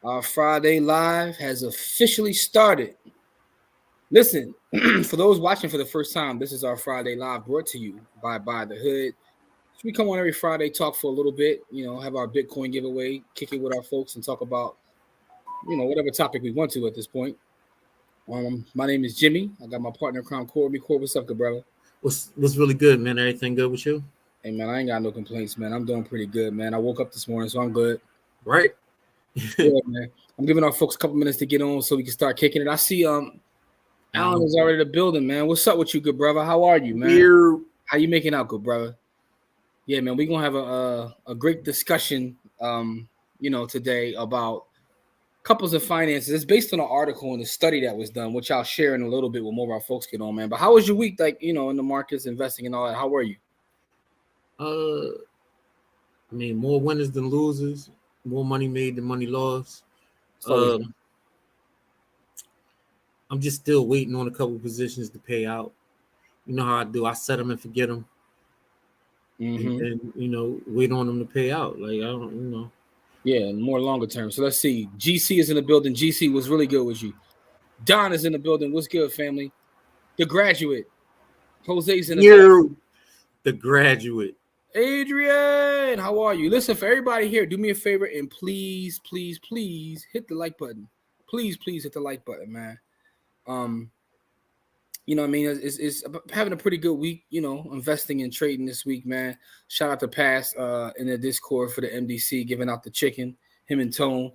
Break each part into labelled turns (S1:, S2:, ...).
S1: Our Friday Live has officially started. Listen, for those watching for the first time, this is our Friday Live brought to you by the Hood. So we come on every Friday, talk for a little bit, have our Bitcoin giveaway, kick it with our folks, and talk about, whatever topic we want to at this point. My name is Jimmy. I got my partner, Crown Corby. Corby, what's up, good brother?
S2: What's really good, man? Everything good with you?
S1: Hey, man, I ain't got no complaints, man. I'm doing pretty good, man. I woke up this morning, so I'm good.
S2: Right?
S1: Yeah, man. I'm giving our folks a couple minutes to get on so we can start kicking it. I see Alan is already in the building, man. What's up with you, good brother? How are you, man? How you making out, good brother? Yeah, man, we're gonna have a great discussion today about couples and finances. It's based on an article and a study that was done, which I'll share in a little bit when more of our folks get on, man. But how was your week, like, in the markets, investing and all that? How were you?
S2: More winners than losers, more money made than money lost. I'm just still waiting on a couple positions to pay out. You know how I do. I set them and forget them.
S1: Mm-hmm.
S2: And wait on them to pay out. Like, I don't.
S1: Yeah, more longer term. So let's see. GC is in the building. GC was really good with you. Don is in the building. What's good, family? The Graduate. Jose's in the building.
S2: The Graduate.
S1: Adrian, how are you? Listen, for everybody here, do me a favor and please, please, please hit the like button. Please, please hit the like button, man. It's having a pretty good week, investing and trading this week, man. Shout out to Pass in the Discord for the MDC, giving out the chicken. Him and Tone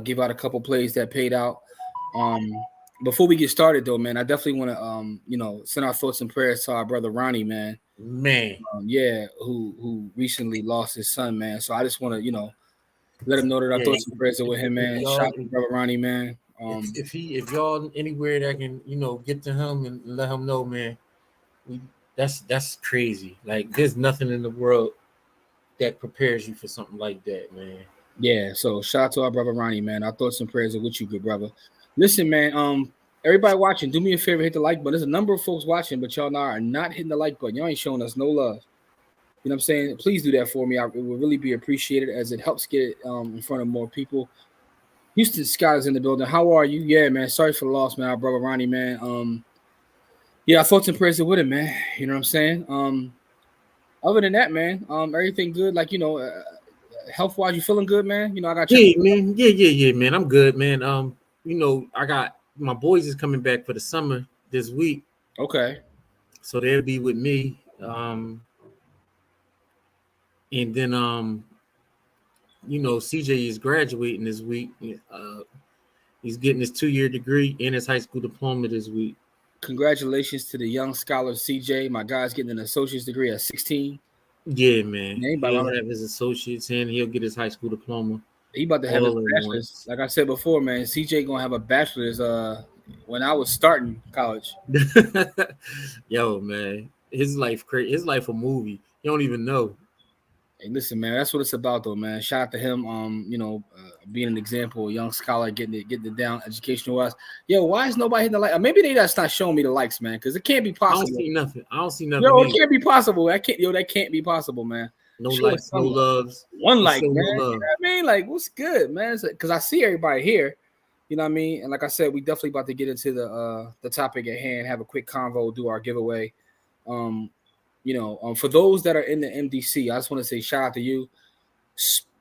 S1: give out a couple plays that paid out. Before we get started, though, man, I definitely want to, send our thoughts and prayers to our brother Ronnie, man. Who recently lost his son, man. So I just want to, let him know that our thoughts and prayers are with him, man. Shout out to brother Ronnie, man.
S2: If y'all anywhere that can, get to him and let him know, man, that's crazy. Like, there's nothing in the world that prepares you for something like that, man.
S1: Yeah, so shout out to our brother Ronnie, man. Our thoughts and prayers are with you, good brother. Listen, man, everybody watching, do me a favor, hit the like button. There's a number of folks watching, but y'all are not hitting the like button. Y'all ain't showing us no love. You know what I'm saying? Please do that for me. It would really be appreciated as it helps get it in front of more people. Houston Scott is in the building. How are you? Yeah, man. Sorry for the loss, man. Our brother Ronnie, man. Our thoughts and prayers are with him, man. You know what I'm saying? Other than that, man, everything good. Like, health-wise, you feeling good, man? I got
S2: you. Yeah, man. I'm good, man. I got my boys is coming back for the summer this week.
S1: Okay.
S2: So they'll be with me. And then CJ is graduating this week. He's getting his 2-year degree and his high school diploma this week.
S1: Congratulations to the young scholar CJ. My guy's getting an associate's degree at 16.
S2: Yeah, man. He'll have his associates and he'll get his high school diploma.
S1: He about to have his bachelor's. Like I said before, man, CJ gonna have a bachelor's when I was starting college.
S2: Yo, man. His life crazy. His life a movie. You don't even know.
S1: Hey, listen, man, that's what it's about, though, man. Shout out to him, being an example, a young scholar, getting it down educational wise. Yo, why is nobody hitting the like? Maybe they just not showing me the likes, man, because it can't be possible.
S2: I don't see nothing.
S1: Yo, it can't be possible. That can't be possible, man.
S2: No likes, no loves.
S1: One like, man. You know what I mean? Like, what's good, man? Because I see everybody here. You know what I mean? And like I said, we definitely about to get into the topic at hand, have a quick convo, do our giveaway. For those that are in the MDC, I just want to say shout out to you.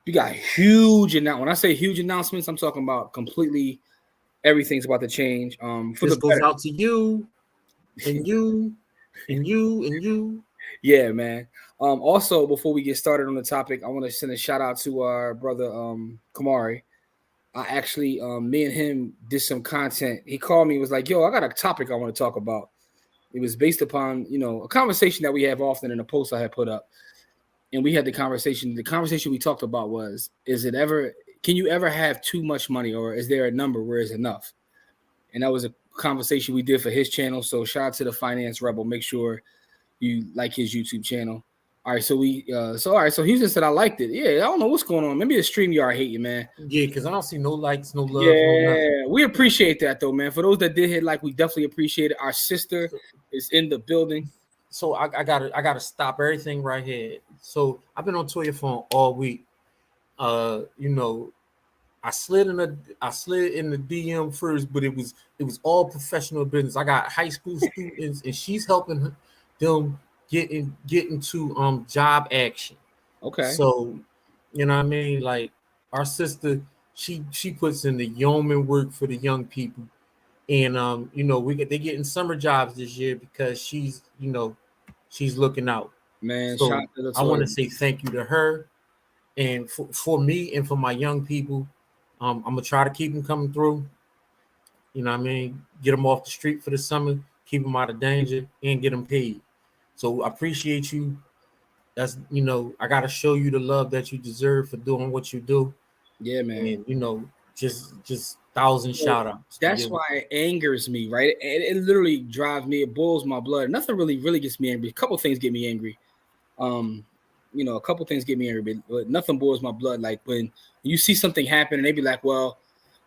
S1: We got huge announcements. When I say huge announcements, I'm talking about completely everything's about to change.
S2: This goes out to you, and you, and you, and you.
S1: Yeah, man. Also, before we get started on the topic, I want to send a shout out to our brother Kamari. I actually, me and him did some content. He called me, was like, "Yo, I got a topic I want to talk about." It was based upon, a conversation that we have often in a post I had put up. And we had the conversation. The conversation we talked about was, can you ever have too much money, or is there a number where it's enough? And that was a conversation we did for his channel. So shout out to the Finance Rebel. Make sure you like his YouTube channel. All right, so so Houston said I liked it. Yeah, I don't know what's going on. Maybe the StreamYard hate you, man.
S2: Yeah, because I don't see no likes, no love.
S1: Yeah, we appreciate that though, man. For those that did hit like, we definitely appreciate it. Our sister is in the building.
S2: So I gotta stop everything right here. So I've been on Twitter phone all week. I slid in the DM first, but it was all professional business. I got high school students, and she's helping them get into job action.
S1: Okay,
S2: So, you know what I mean? Like our sister, she puts in the yeoman work for the young people. And they getting summer jobs this year because she's looking out.
S1: man. Shout
S2: So
S1: out to
S2: I want
S1: Latoya.
S2: to say thank you to her, and for me and for my young people. I'm gonna try to keep them coming through. You know what I mean? Get them off the street for the summer, keep them out of danger, and get them paid. So I appreciate you. That's I gotta show you the love that you deserve for doing what you do,
S1: Yeah, man.
S2: and just thousand
S1: So
S2: shout outs to
S1: that's
S2: give.
S1: why it angers me, right? It literally drives me. It boils my blood. Nothing really gets me angry. A couple things get me angry. Um, a couple things get me angry, but nothing boils my blood. Like when you see something happen and they be like, "Well,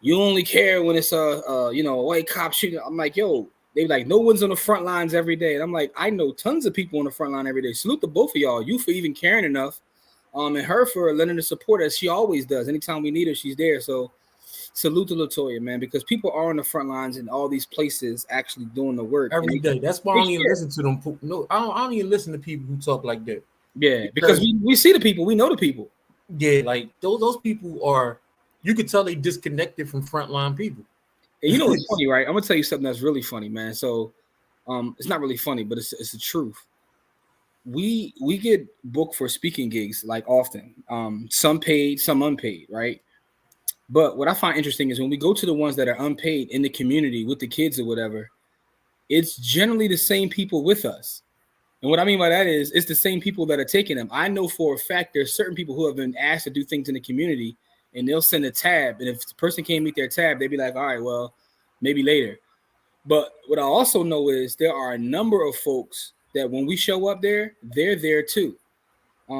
S1: you only care when it's a white cop shooting." I'm like, "Yo." They be like, "No one's on the front lines every day," and I'm like, "I know tons of people on the front line every day." Salute to both of y'all. You for even caring enough, and her for lending the support as she always does. Anytime we need her, she's there. So salute to Latoya, man, because people are on the front lines in all these places actually doing the work, and
S2: Every day. That's why I
S1: they
S2: don't even
S1: care.
S2: listen to them. No, I don't even listen to people who talk like that
S1: Yeah, because
S2: because
S1: we see the people, we know the people.
S2: yeah, like those people are. You could tell they disconnected from frontline people.
S1: And you know what's funny, right? I'm gonna tell you something that's really funny, man. So, it's not really funny, but it's the truth. We get booked for speaking gigs like often, some paid, some unpaid, right? But what I find interesting is when we go to the ones that are unpaid in the community with the kids or whatever, it's generally the same people with us. And what I mean by that is it's the same people that are taking them. I know for a fact there's certain people who have been asked to do things in the community and they'll send a tab. And if the person can't meet their tab, they'd be like, all right, well, maybe later. But what I also know is there are a number of folks that when we show up there, they're there too.
S2: Yep.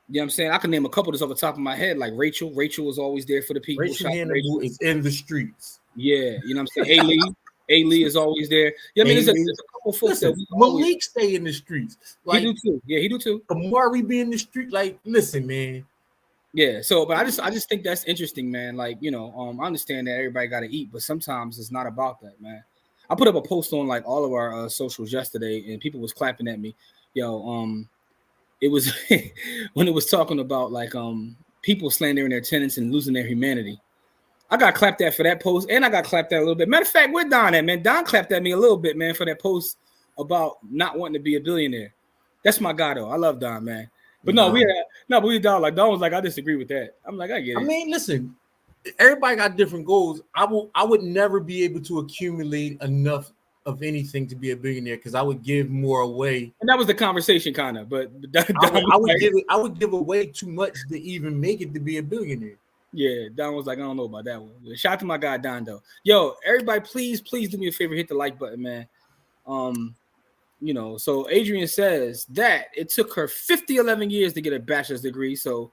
S1: You know what I'm saying? I can name a couple just off the top of my head, like Rachel. Rachel was always there for the people.
S2: Rachel
S1: Shout out to
S2: Hannibal
S1: Rachel.
S2: is in the streets.
S1: Yeah, you know what I'm saying? A Lee. A Lee is always there. Yeah, I mean,
S2: Amen.
S1: there's a couple folks that
S2: Listen,
S1: we always
S2: Malik stay in the streets.
S1: he do
S2: Like
S1: too. Yeah, he do too.
S2: Amari be in the street. Like, listen, man.
S1: Yeah. So, but I just think that's interesting, man. Like, I understand that everybody got to eat, but sometimes it's not about that, man. I put up a post on like all of our socials yesterday, and people was clapping at me. Yo, it was when it was talking about like people slandering their tenants and losing their humanity. I got clapped at for that post, and I got clapped at a little bit. Matter of fact, where Don at, man? Don clapped at me a little bit, man, for that post about not wanting to be a billionaire. That's my guy, though. I love Don, man. But no,
S2: Nah.
S1: we Don like Don was like, I disagree with that. I'm like, I get
S2: I
S1: it.
S2: mean, listen. Everybody got different goals. I would never be able to accumulate enough of anything to be a billionaire because I would give more away.
S1: And that was the conversation, kind of. But Don
S2: I would
S1: was
S2: I would
S1: like,
S2: give it I would give away too much to even make it to be a billionaire.
S1: yeah, Don was like, I don't know about that one. Shout out to my guy Don, though. Yo, everybody, please do me a favor, hit the like button, man. Um, so Adrian says that it took her 11 years to get a bachelor's degree. So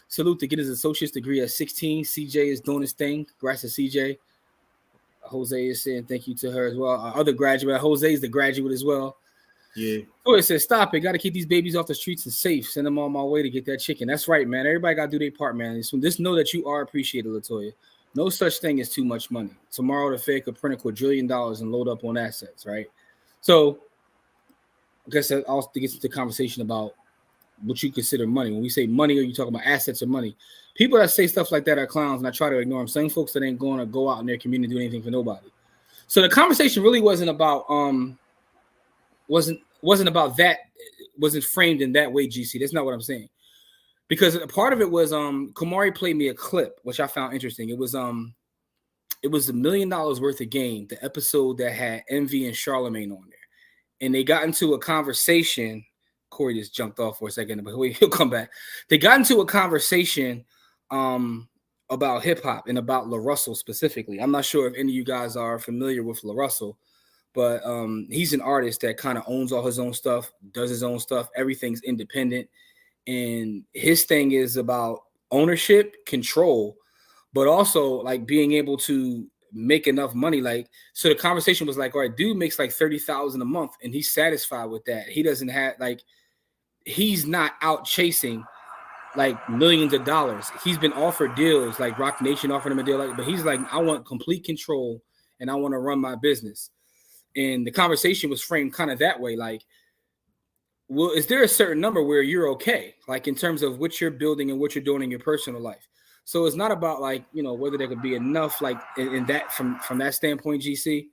S1: salute to get his associate's degree at 16. CJ is doing his thing. Congrats to CJ. Jose is saying thank you to her as well. Our other graduate, Jose is the graduate as well.
S2: Yeah.
S1: So it says, stop it. Got to keep these babies off the streets and safe. Send them on my way to get that chicken. That's right, man. Everybody got to do their part, man. So just know that you are appreciated, Latoya. No such thing as too much money. Tomorrow, the Fed could print $1 quadrillion and load up on assets, right? So I guess that also gets into the conversation about what you consider money. When we say money, are you talking about assets or money? People that say stuff like that are clowns, and I try to ignore them. Some folks that ain't going to go out in their community and do anything for nobody. So the conversation really wasn't about wasn't about that, wasn't framed in that way, GC. That's not what I'm saying. Because a part of it was Kamari played me a clip, which I found interesting. It was $1 million worth of game, the episode that had Envy and Charlemagne on there. And they got into a conversation. Corey just jumped off for a second, but wait, he'll come back. They got into a conversation about hip hop and about La Russell specifically. I'm not sure if any of you guys are familiar with La Russell, but he's an artist that kind of owns all his own stuff, does his own stuff. Everything's independent. And his thing is about ownership, control, but also like being able to make enough money. Like, so the conversation was like, all right, dude makes like 30,000 a month and he's satisfied with that. He doesn't have like, he's not out chasing. like millions of dollars. He's been offered deals, like Rock Nation offered him a deal, but he's like, I want complete control and I want to run my business. And the conversation was framed kind of that way, like, well, is there a certain number where you're okay, like in terms of what you're building and what you're doing in your personal life? So it's not about like, whether there could be enough, like in that from that standpoint, GC.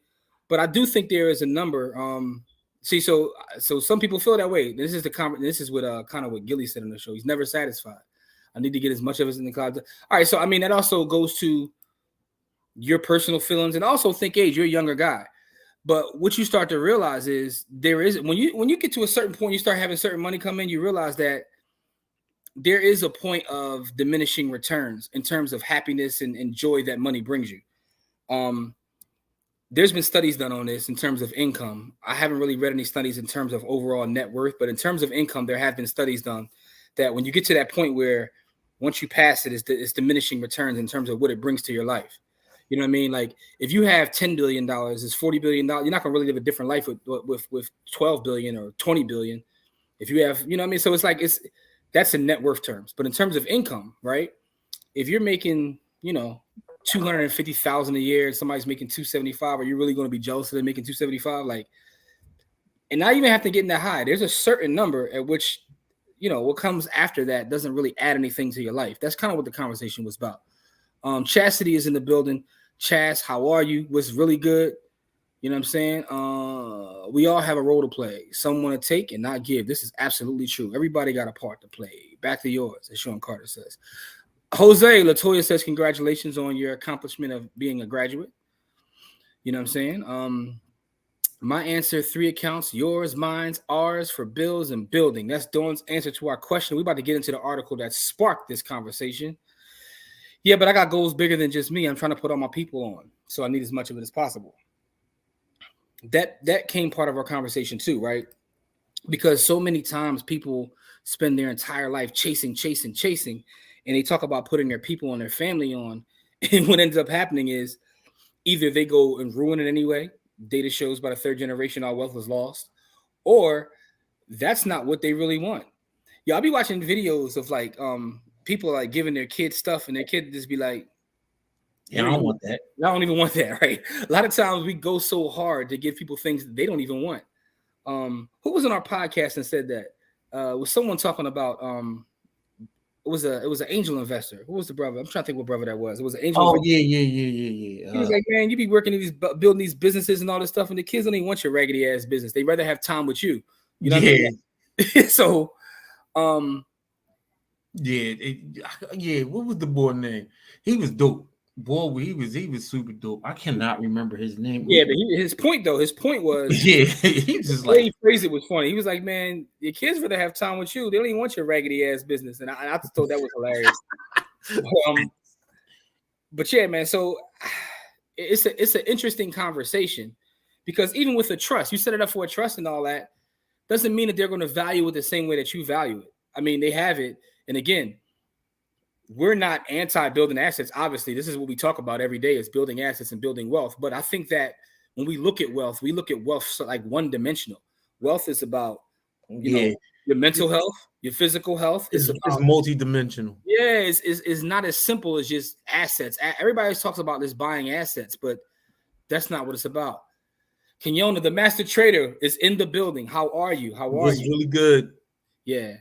S1: But I do think there is a number. See, so some people feel that way. This is this is what kind of what Gilly said on the show. He's never satisfied. I need to get as much of it in the cloud. All right, so I mean that also goes to your personal feelings, and also think age. You're a younger guy. But what you start to realize is there is when you get to a certain point, you start having certain money come in, you realize that there is a point of diminishing returns in terms of happiness and joy that money brings you. There's been studies done on this in terms of income. I haven't really read any studies in terms of overall net worth, but in terms of income, there have been studies done that when you get to that point where once you pass it, it's diminishing returns in terms of what it brings to your life. You know what I mean? Like if you have $10 billion, it's $40 billion. You're not gonna really live a different life with 12 billion or 20 billion. If you have, you know what I mean? So it's like that's in net worth terms. But in terms of income, right? If you're making, 250,000 a year and somebody's making 275, are you really going to be jealous of them making 275? Like, and not even have to get in that high. There's a certain number at which, what comes after that doesn't really add anything to your life. That's kind of what the conversation was about. Chastity is in the building. Chas, how are you? What's really good? You know what I'm saying? We all have a role to play. Some want to take and not give. This is absolutely true. Everybody got a part to play. Back to yours, as Sean Carter says. Jose Latoya says, congratulations on your accomplishment of being a graduate. You know what I'm saying? My answer, 3 accounts, yours, mine's, ours, for bills and building. That's Dawn's answer to our question. We're about to get into the article that sparked this conversation. Yeah, but I got goals bigger than just me. I'm trying to put all my people on, so I need as much of it as possible. That came part of our conversation too, right? Because so many times people spend their entire life chasing, and they talk about putting their people and their family on. And what ends up happening is either they go and ruin it anyway. Data shows by the 3rd generation, our wealth was lost, or that's not what they really want. Yeah, I'll be watching videos of like people like giving their kids stuff, and their kid just be like,
S2: "Yeah, I don't want that.
S1: I don't even want that." Right? A lot of times we go so hard to give people things that they don't even want. Who was on our podcast and said that? Was someone talking about it was an angel investor. Who was the brother? I'm trying to think what brother that was. It was an angel.
S2: Oh,
S1: investor.
S2: Yeah.
S1: He was like, man, you be working building these businesses and all this stuff, and the kids don't even want your raggedy ass business. They rather have time with you. You know what I mean? So,
S2: yeah. What was the boy name? He was dope. Boy, he was super dope. I cannot remember his name.
S1: Yeah, but his point was,
S2: yeah, he was just
S1: the way he phrased it was funny. He was like, man, your kids rather have time with you. They don't even want your raggedy ass business. And I just thought that was hilarious. But yeah, man. So it's an interesting conversation, because even with a trust, you set it up for a trust and all that, doesn't mean that they're going to value it the same way that you value it. I mean, they have it. And again, we're not anti-building assets. Obviously, this is what we talk about every day, is building assets and building wealth. But I think that when we look at wealth like one-dimensional. Wealth is about, you know, your mental health, your physical health.
S2: It's multidimensional.
S1: Yeah, it's not as simple as just assets. Everybody talks about this buying assets, but that's not what it's about. Kenyona, the master trader, is in the building. How are you?
S2: It's really good.
S1: Yeah.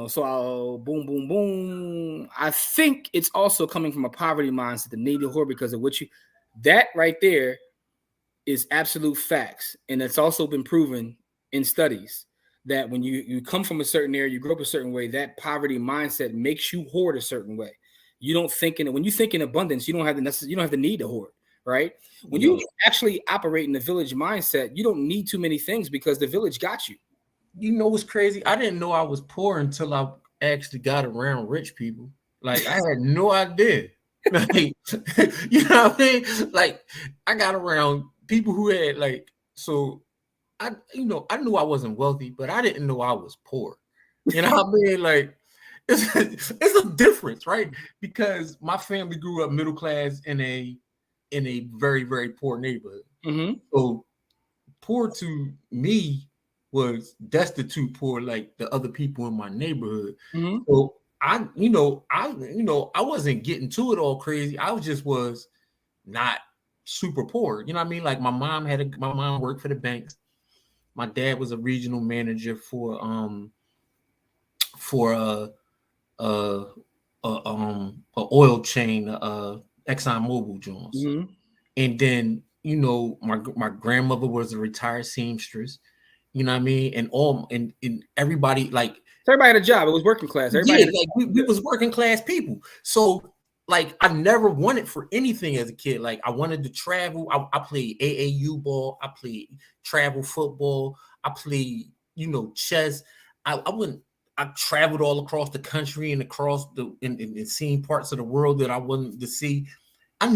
S1: So I'll boom. I think it's also coming from a poverty mindset, the needy whore, because of what that right there is absolute facts. And it's also been proven in studies that when you come from a certain area, you grow up a certain way, that poverty mindset makes you hoard a certain way. You don't think when you think in abundance, you don't have the need to hoard, right? When you actually operate in the village mindset, you don't need too many things because the village got you.
S2: You know what's crazy? I didn't know I was poor until I actually got around rich people. Like, I had no idea. Like, you know what I mean? Like, I got around people who had so I knew I wasn't wealthy, but I didn't know I was poor. You know what I mean? Like, it's a difference, right? Because my family grew up middle class in a very, very poor neighborhood.
S1: Mm-hmm.
S2: So poor to me was destitute poor, like the other people in my neighborhood.
S1: Mm-hmm.
S2: So I wasn't getting to it all crazy. I was not super poor. You know what I mean? Like my mom worked for the banks. My dad was a regional manager for a, a oil chain, Exxon Mobil Jones.
S1: Mm-hmm.
S2: And then my grandmother was a retired seamstress. You know what I mean? And everybody like
S1: So everybody had a job. It was working class. Everybody
S2: yeah,
S1: had
S2: like we was working class people. So like I never wanted for anything as a kid. Like I wanted to travel. I played AAU ball. I played travel football. I played, chess. I wouldn't. I traveled all across the country and across and seen parts of the world that I wanted to see. I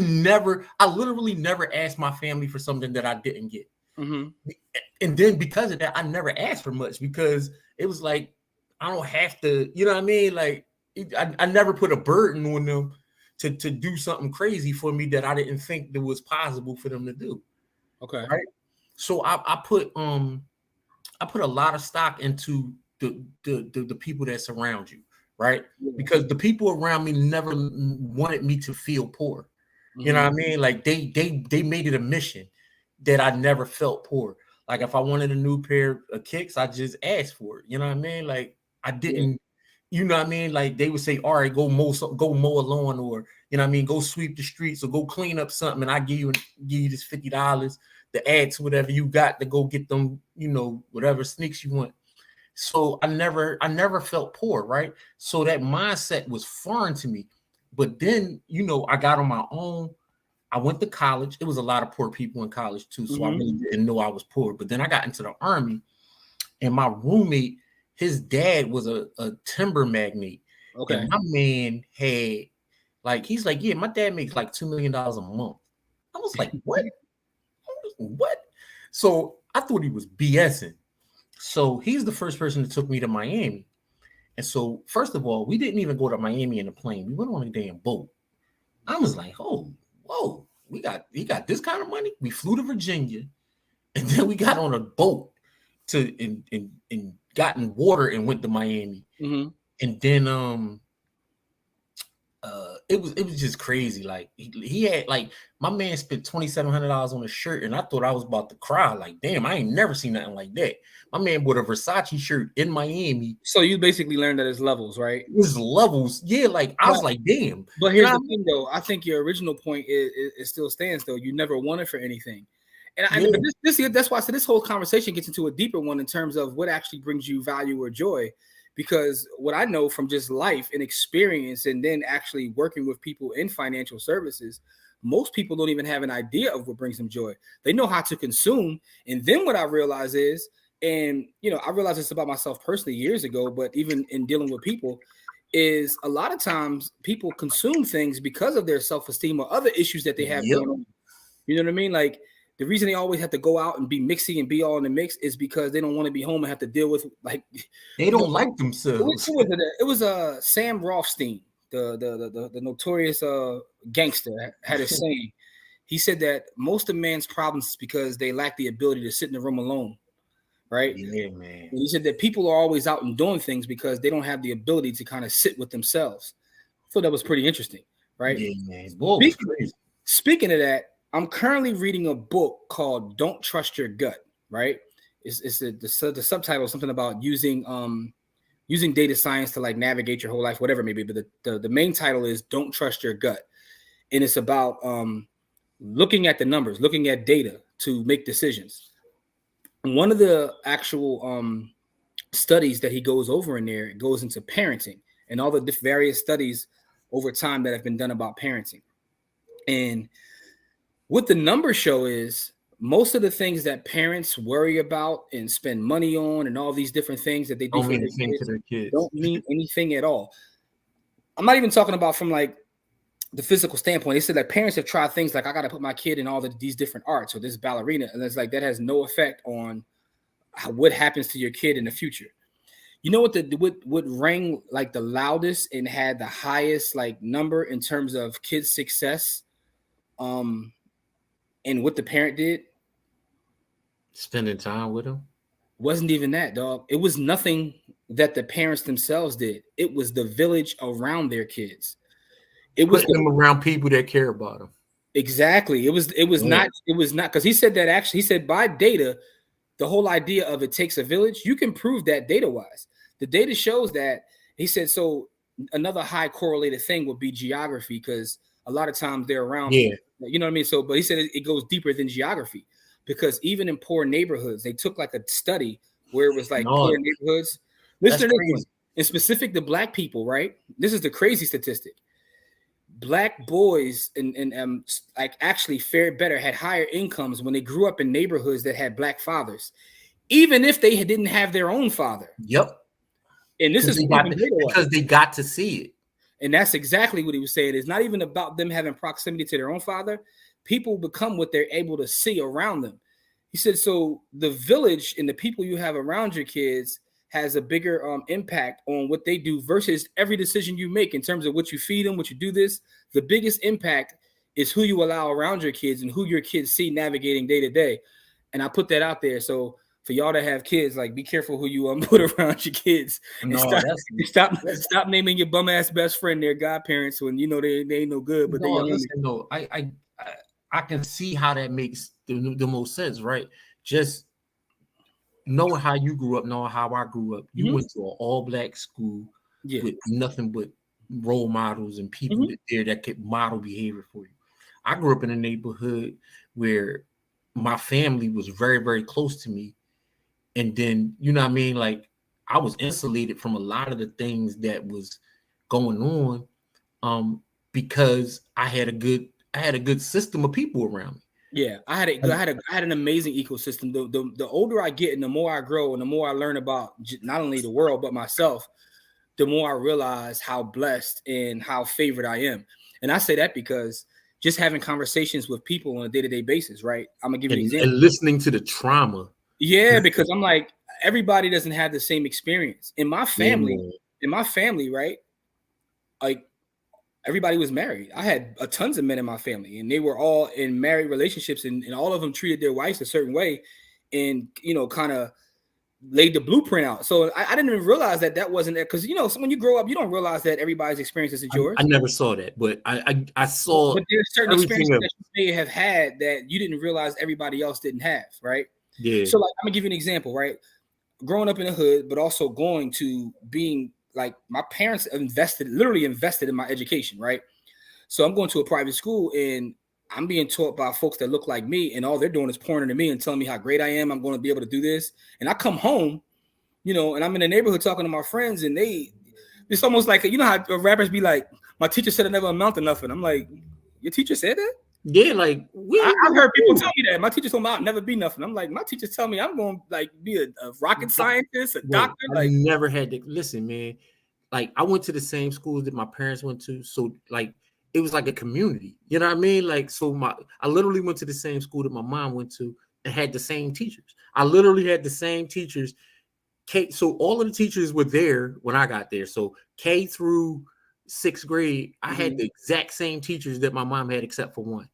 S2: literally never asked my family for something that I didn't get.
S1: Mm-hmm.
S2: And then because of that, I never asked for much because it was like, I don't have to, you know what I mean? Like, I never put a burden on them to do something crazy for me that I didn't think that was possible for them to do.
S1: Okay.
S2: Right. So I put a lot of stock into the people that surround you, right?
S1: Yeah.
S2: Because the people around me never wanted me to feel poor. You know
S1: Mm-hmm.
S2: what I mean? Like they made it a mission that I never felt poor. Like if I wanted a new pair of kicks, I just asked for it. You know what I mean? Like I
S1: Yeah.
S2: didn't, you know what I mean? Like they would say, all right, go mow a lawn, or you know what I mean, go sweep the streets or go clean up something, and I give you this $50 to add to whatever you got to go get them, whatever sneaks you want. So I never felt poor, right? So that mindset was foreign to me. But then, I got on my own. I went to college. It was a lot of poor people in college too, so I
S1: Mm-hmm.
S2: really didn't know I was poor. But then I got into the army, and my roommate, his dad was a timber magnate, and
S1: Okay.
S2: my man had he's like, yeah, my dad makes like $2 million a month. I was like, what? What? So I thought he was BSing. So he's the first person that took me to Miami. And so, first of all, we didn't even go to Miami in a plane. We went on a damn boat. I was like, oh, whoa, he got this kind of money. We flew to Virginia, and then we got on a boat and got in water and went to Miami.
S1: Mm-hmm.
S2: And then it was just crazy. Like he had like my man spent $2,700 on a shirt, and I thought I was about to cry. Like, damn, I ain't never seen nothing like that. My man bought a Versace shirt in Miami.
S1: So you basically learned that it's levels, right?
S2: His levels, yeah. Like I
S1: But
S2: was like, damn,
S1: but
S2: you know
S1: here's
S2: what
S1: the
S2: I mean?
S1: thing, though. I think your original point is still stands, though. You never wanted for anything, but
S2: Yeah,
S1: that's why. So this whole conversation gets into a deeper one in terms of what actually brings you value or joy. Because what I know from just life and experience, and then actually working with people in financial services, most people don't even have an idea of what brings them joy. They know how to consume, and then what I realize is, and I realized this about myself personally years ago, but even in dealing with people, is a lot of times people consume things because of their self-esteem or other issues that they have
S2: yep.
S1: going on. You know what I mean? Like the reason they always have to go out and be mixy and be all in the mix is because they don't want to be home and have to deal with like
S2: They
S1: you know
S2: don't like themselves.
S1: who was it? It was Sam Rothstein, the notorious gangster, had a saying. He said that most of man's problems is because they lack the ability to sit in the room alone, right?
S2: Yeah, man.
S1: And he said that people are always out and doing things because they don't have the ability to kind of sit with themselves. I thought that was pretty interesting, right?
S2: Yeah, man. Boy, it was
S1: Speaking,
S2: crazy.
S1: speaking of that, I'm currently reading a book called "Don't Trust Your Gut." Right? The subtitle is something about using data science to like navigate your whole life, whatever it may be. But the main title is "Don't Trust Your Gut," and it's about looking at the numbers, looking at data to make decisions. One of the actual studies that he goes over in there goes into parenting and all the various studies over time that have been done about parenting. And what the numbers show is most of the things that parents worry about and spend money on and all these different things that they do
S2: Don't
S1: for
S2: mean
S1: their
S2: a thing to
S1: kids
S2: their kids.
S1: don't mean anything at all. I'm not even talking about from like the physical standpoint. They said that parents have tried things like I got to put my kid in all these different arts or this ballerina, and it's like that has no effect on what happens to your kid in the future. You know what rang like the loudest and had the highest like number in terms of kids' success, um, and what the parent did
S2: Spending time with them.
S1: wasn't even that, dog. It was nothing. that the parents themselves did. It was the village around their kids. It was
S2: Putting them around people that care about them.
S1: exactly.
S2: Yeah.
S1: It was not because he said that actually. He said by data, the whole idea of it takes a village, you can prove that data wise. The data shows that. He said so. Another high correlated thing would be geography because a lot of times they're around
S2: Yeah.
S1: people. You know what I mean? So, but he said it goes deeper than geography because even in poor neighborhoods, they took like a study where it was like poor
S2: No,
S1: neighborhoods.
S2: that's
S1: Listen to this one.
S2: crazy.
S1: In specific to black people, right? This is the crazy statistic. Black boys and like actually fared better, had higher incomes when they grew up in neighborhoods that had black fathers, even if they didn't have their own father.
S2: Yep.
S1: And this is proven data-wise.
S2: Because they got to see it.
S1: And that's exactly what he was saying. It's not even about them having proximity to their own father. People become what they're able to see around them. He said, so the village and the people you have around your kids has a bigger impact on what they do versus every decision you make in terms of what you feed them, what you do this. The biggest impact is who you allow around your kids and who your kids see navigating day to day. And I put that out there. So for y'all that have kids, like be careful who you put around your kids. And
S2: No,
S1: stop naming your bum ass best friend their godparents when you know they ain't no good, but
S2: no,
S1: they
S2: listen, no, I can see how that makes the most sense, right? Just knowing how you grew up, knowing how I grew up. You went to an all-black school with nothing but role models and people that could model behavior for you. I grew up in a neighborhood where my family was very, very close to me. And then, you know what I mean? Like I was insulated from a lot of the things that was going on because I had a good system of people around me.
S1: Yeah, I had an amazing ecosystem. The older I get and the more I grow and the more I learn about not only the world but myself, the more I realize how blessed and how favored I am. And I say that because just having conversations with people on a day-to-day basis, right? I'm gonna give you an example.
S2: And listening to the trauma.
S1: Yeah, because I'm like, everybody doesn't have the same experience. In my family, right? Like everybody was married. I had tons of men in my family, and they were all in married relationships, and all of them treated their wives a certain way, and kind of laid the blueprint out. So I didn't even realize that wasn't there because so when you grow up, you don't realize that everybody's experience isn't yours.
S2: I never saw that, but I saw.
S1: But there's certain experiences that you may have had that you didn't realize everybody else didn't have, right?
S2: Yeah.
S1: So like, I'm gonna give you an example, right? Growing up in the hood, but also going to being like my parents literally invested in my education, right? So I'm going to a private school and I'm being taught by folks that look like me, and all they're doing is pointing to me and telling me how great I am. I'm going to be able to do this. And I come home, and I'm in the neighborhood talking to my friends, and it's almost like, how rappers be like, my teacher said I never amount to nothing. I'm like, your teacher said that?
S2: Yeah, like
S1: I've heard people tell me that. My teacher told me I'll never be nothing. I'm like, my teachers tell me I'm going to like be a rocket scientist, a doctor.
S2: I never had to listen, man. Like I went to the same schools that my parents went to, so like it was like a community. You know what I mean? Like I literally went to the same school that my mom went to and had the same teachers. I literally had the same teachers. So all of the teachers were there when I got there. So K through 6th grade, I had the exact same teachers that my mom had, except for one.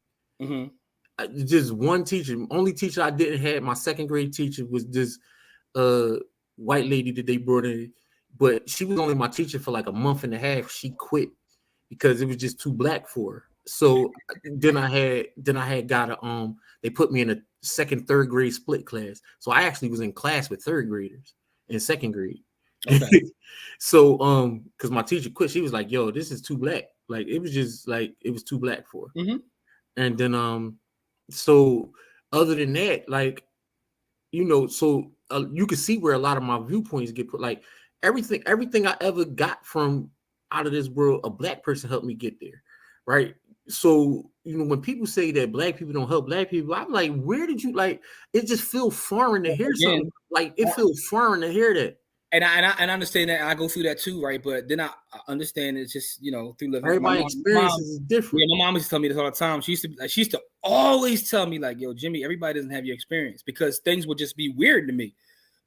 S2: Just one teacher. Only teacher I didn't have, my 2nd grade teacher, was this white lady that they brought in, but she was only my teacher for like a month and a half. She quit because it was just too black for her. So then I had got they put me in a 2nd, 3rd grade split class. So I actually was in class with 3rd graders in 2nd grade. Okay. So because my teacher quit, she was like, yo, this is too black. Like it was just like it was too black for her. And then so other than that, like so you can see where a lot of my viewpoints get put. Like everything I ever got from out of this world, a black person helped me get there, right? So when people say that black people don't help black people, I'm like, where did you like? It just feels foreign to hear something like it feels foreign to hear that.
S1: And I understand that. I go through that too, right? But then I understand it's just through living.
S2: Everybody's experience is different.
S1: Yeah, my mom used to tell me this all the time. She used to always tell me like, "Yo, Jimmy, everybody doesn't have your experience," because things would just be weird to me.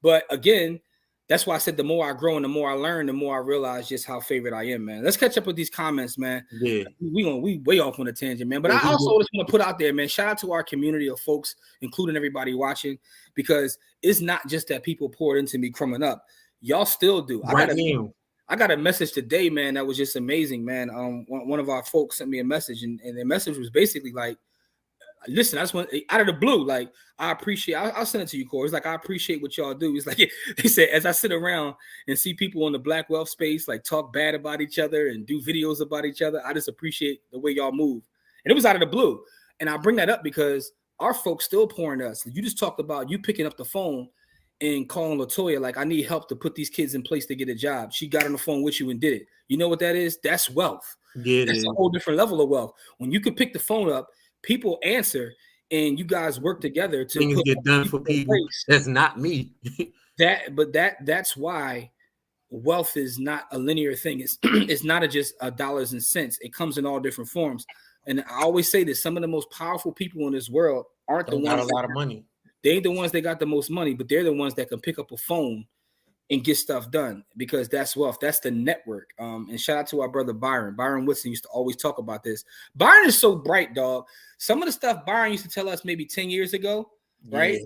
S1: But again, that's why I said the more I grow and the more I learn, the more I realize just how favored I am, man. Let's catch up with these comments, man.
S2: Yeah,
S1: we way off on a tangent, man. But I also just want to put out there, man. Shout out to our community of folks, including everybody watching, because it's not just that people poured into me growing up. Y'all still do.
S2: right now.
S1: I got a message today, man, that was just amazing, man. One of our folks sent me a message, and the message was basically like, listen, I just want out of the blue, like, I appreciate, I'll send it to you, Corey. It's like, I appreciate what y'all do. It's like, he said, as I sit around and see people in the Black wealth space, like, talk bad about each other and do videos about each other, I just appreciate the way y'all move. And it was out of the blue. And I bring that up because our folks still pouring us. You just talked about you picking up the phone and calling Latoya, like, I need help to put these kids in place to get a job. She got on the phone with you and did it. You know what that is? That's wealth.
S2: Yeah,
S1: that's a whole different level of wealth. When you can pick the phone up, people answer, and you guys work together to
S2: things get done for people. That's not me.
S1: That's why wealth is not a linear thing. It's not just dollars and cents. It comes in all different forms. And I always say this: some of the most powerful people in this world aren't the ones
S2: got a lot of money.
S1: They ain't the ones that got the most money, but they're the ones that can pick up a phone and get stuff done, because that's wealth. That's the network. And shout out to our brother Byron Woodson used to always talk about this. Byron is so bright, dog. Some of the stuff Byron used to tell us maybe 10 years ago, right?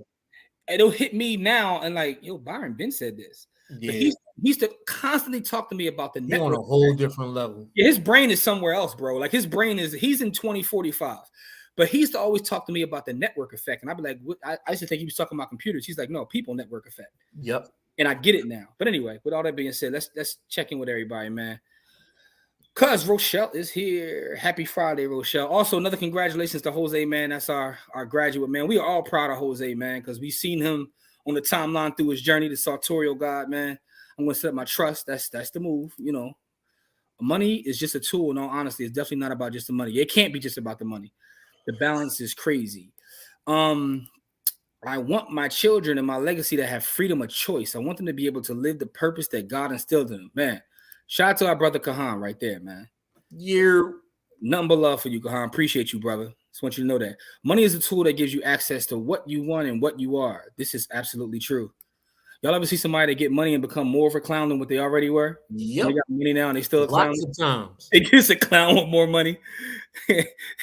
S1: It'll hit me now and like, yo, Byron Ben said this. But he used to constantly talk to me about the network.
S2: On a whole different level.
S1: Yeah, his brain is somewhere else, bro. Like, his brain he's in 2045. But he used to always talk to me about the network effect. And I'd be like, I used to think he was talking about computers. He's like, no, people network effect.
S2: Yep.
S1: And I get it now. But anyway, with all that being said, let's check in with everybody, man. Cuz Rochelle is here. Happy Friday, Rochelle. Also, another congratulations to Jose, man. That's our graduate, man. We are all proud of Jose, man, because we've seen him on the timeline through his journey to sartorial God, man. I'm going to set my trust. That's the move, you know. Money is just a tool. In all honesty, it's definitely not about just the money. It can't be just about the money. The balance is crazy. I want my children and my legacy to have freedom of choice. I want them to be able to live the purpose that God instilled in them. Man, shout out to our brother Kahan right there, man. Nothing but love for you, Kahan. Appreciate you, brother. Just want you to know that. Money is a tool that gives you access to what you want and what you are. This is absolutely true. Y'all ever see somebody that get money and become more of a clown than what they already were?
S2: Yep.
S1: They got money now and they still a clown.
S2: Lots of times.
S1: They just a clown with more money.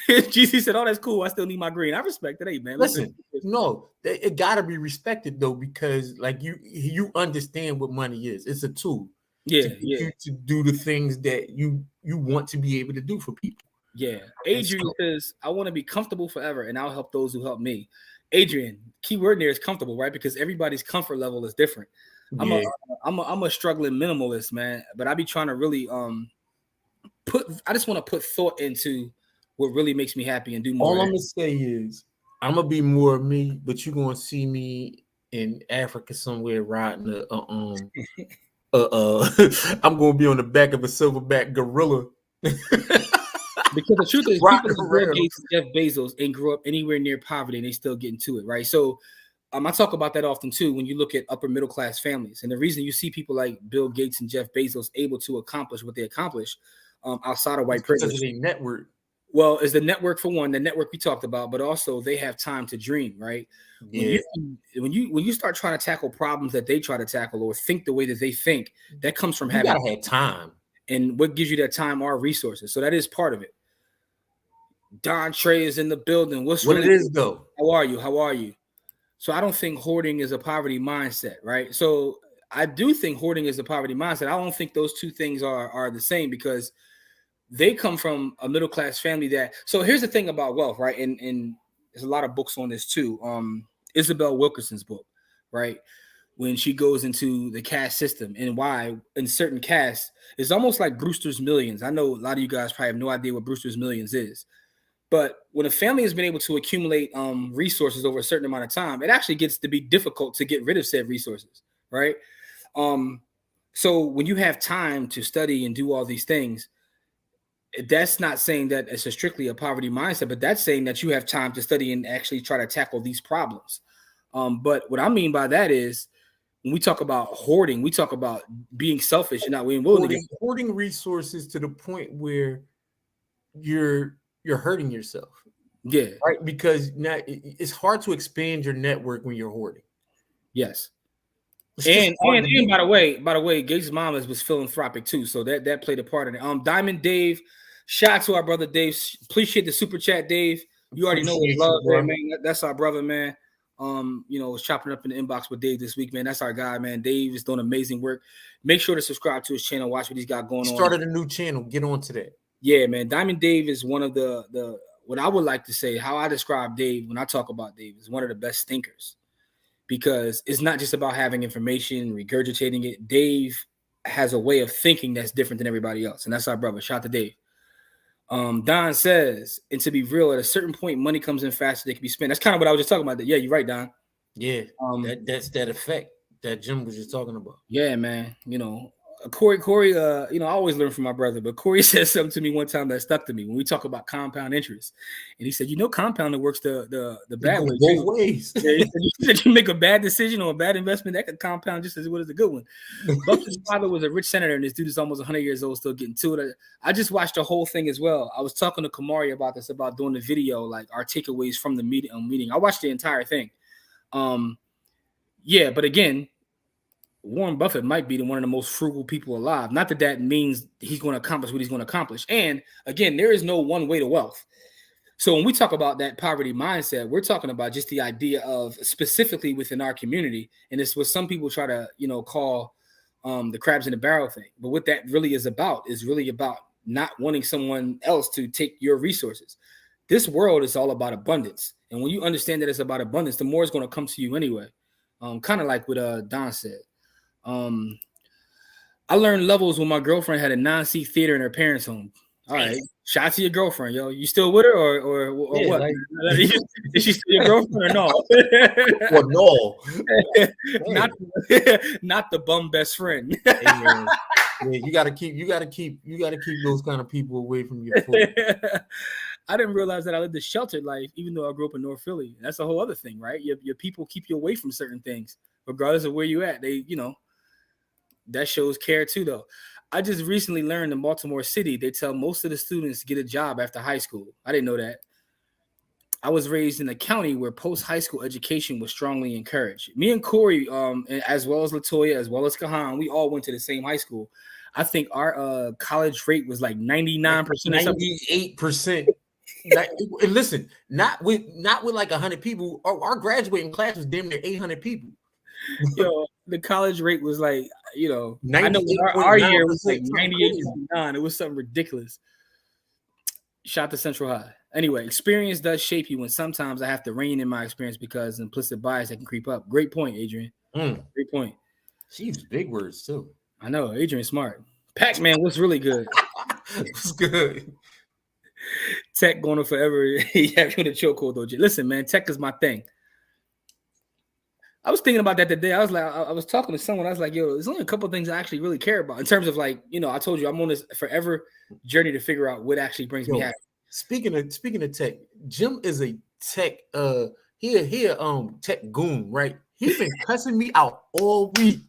S1: GC said, oh, that's cool. I still need my green. I respect it. Hey, man.
S2: Listen, no, it got to be respected, though, because like you understand what money is. It's a tool.
S1: Yeah,
S2: to do the things that you want to be able to do for people.
S1: Yeah. Adrian says, I want to be comfortable forever, and I'll help those who help me. Adrian, key word there is comfortable, right? Because everybody's comfort level is different. I'm a struggling minimalist, man, but I be trying to really I just want to put thought into what really makes me happy and do more.
S2: All I'm gonna say is I'm gonna be more of me, but you're gonna see me in Africa somewhere riding I'm gonna be on the back of a silverback gorilla.
S1: Because the truth is, people like Bill Gates and Jeff Bezos ain't grew up anywhere near poverty and they still get into it, right? So I talk about that often too when you look at upper middle class families. And the reason you see people like Bill Gates and Jeff Bezos able to accomplish what they accomplish outside of white privilege.
S2: Because of their network.
S1: Well, is the network for one, the network we talked about, but also they have time to dream, right? Yeah. When you start trying to tackle problems that they try to tackle or think the way that they think, that comes from having
S2: time.
S1: And what gives you that time are resources. So that is part of it. Don Trey is in the building. What
S2: it is though?
S1: How are you? So I don't think hoarding is a poverty mindset, right? So I do think hoarding is a poverty mindset. I don't think those two things are the same because they come from a middle class family that. So here's the thing about wealth, right? And there's a lot of books on this too. Isabel Wilkerson's book, right? When she goes into the caste system and why in certain castes, it's almost like Brewster's Millions. I know a lot of you guys probably have no idea what Brewster's Millions is. But when a family has been able to accumulate resources over a certain amount of time, it actually gets to be difficult to get rid of said resources, right? So when you have time to study and do all these things, that's not saying that it's strictly a poverty mindset, but that's saying that you have time to study and actually try to tackle these problems. But what I mean by that is when we talk about hoarding, we talk about being selfish and not being willing to
S2: hoarding resources to the point where you're hurting yourself.
S1: Yeah.
S2: Right. Because now it's hard to expand your network when you're hoarding.
S1: Yes. And by the way, Gates' mom was philanthropic too. So that played a part in it. Diamond Dave, shout out to our brother Dave. Appreciate the super chat, Dave. You already know what love there, man. That's our brother, man. Was chopping up in the inbox with Dave this week, man. That's our guy, man. Dave is doing amazing work. Make sure to subscribe to his channel. Watch what he's got going
S2: He
S1: on.
S2: started a new channel. Get on to that.
S1: Yeah, man. Diamond Dave is one of the what I would like to say, how I describe Dave when I talk about Dave, is one of the best thinkers, because it's not just about having information, regurgitating it. Dave has a way of thinking that's different than everybody else, and that's our brother. Shout out to Dave. Don says, and to be real, at a certain point, money comes in faster than it can be spent. That's kind of what I was just talking about. Yeah, you're right, Don.
S2: Yeah, that's that effect that Jim was just talking about.
S1: Yeah, man. Corey, I always learn from my brother, but Corey said something to me one time that stuck to me when we talk about compound interest. And he said, compounding works the bad way.
S2: Both ways.
S1: Yeah, he said you make a bad decision or a bad investment, that could compound just as good as a good one. Buffett's father was a rich senator, and this dude is almost 100 years old, still getting to it. I just watched the whole thing as well. I was talking to Kamari about this, about doing the video, like our takeaways from the meeting. I watched the entire thing. Yeah, but again, Warren Buffett might be one of the most frugal people alive. Not that means he's going to accomplish what he's going to accomplish. And again, there is no one way to wealth. So when we talk about that poverty mindset, we're talking about just the idea of specifically within our community. And it's what some people try to, call the crabs in the barrel thing. But what that really is really about not wanting someone else to take your resources. This world is all about abundance. And when you understand that it's about abundance, the more it's going to come to you anyway. Kind of like what Don said. I learned levels when my girlfriend had a non-seat theater in her parents' home. All right, shout out to your girlfriend, yo. You still with her or what? Like, is she still your girlfriend or no?
S2: Well, no,
S1: not the bum best friend.
S2: Hey, yeah, you gotta keep those kind of people away from your food.
S1: I didn't realize that I lived a sheltered life, even though I grew up in North Philly. That's a whole other thing, right? Your people keep you away from certain things, regardless of where you at. They, that shows care too, though. I just recently learned in Baltimore City, they tell most of the students to get a job after high school. I didn't know that. I was raised in a county where post-high school education was strongly encouraged. Me and Corey, as well as Latoya, as well as Kahan, we all went to the same high school. I think our college rate was like 99%.
S2: 98%. And listen, not with like 100 people. Our graduating class was damn near 800 people.
S1: The college rate was like, I know our year was like 98.9. It was something ridiculous. Shot to Central High. Anyway, experience does shape you, when sometimes I have to rein in my experience because implicit bias that can creep up. Great point, Adrian. Great point.
S2: She used big words too.
S1: I know, Adrian's smart. Pac-Man was really good.
S2: It's good.
S1: Tech going on forever. Yeah, with a chokehold though. Listen, man, tech is my thing. I was thinking about that today. I was like, I was talking to someone. I was like, yo, there's only a couple of things I actually really care about in terms of like, I told you I'm on this forever journey to figure out what actually brings me happy.
S2: Speaking of tech, Jim is a tech he tech goon, right? He's been cussing me out all week.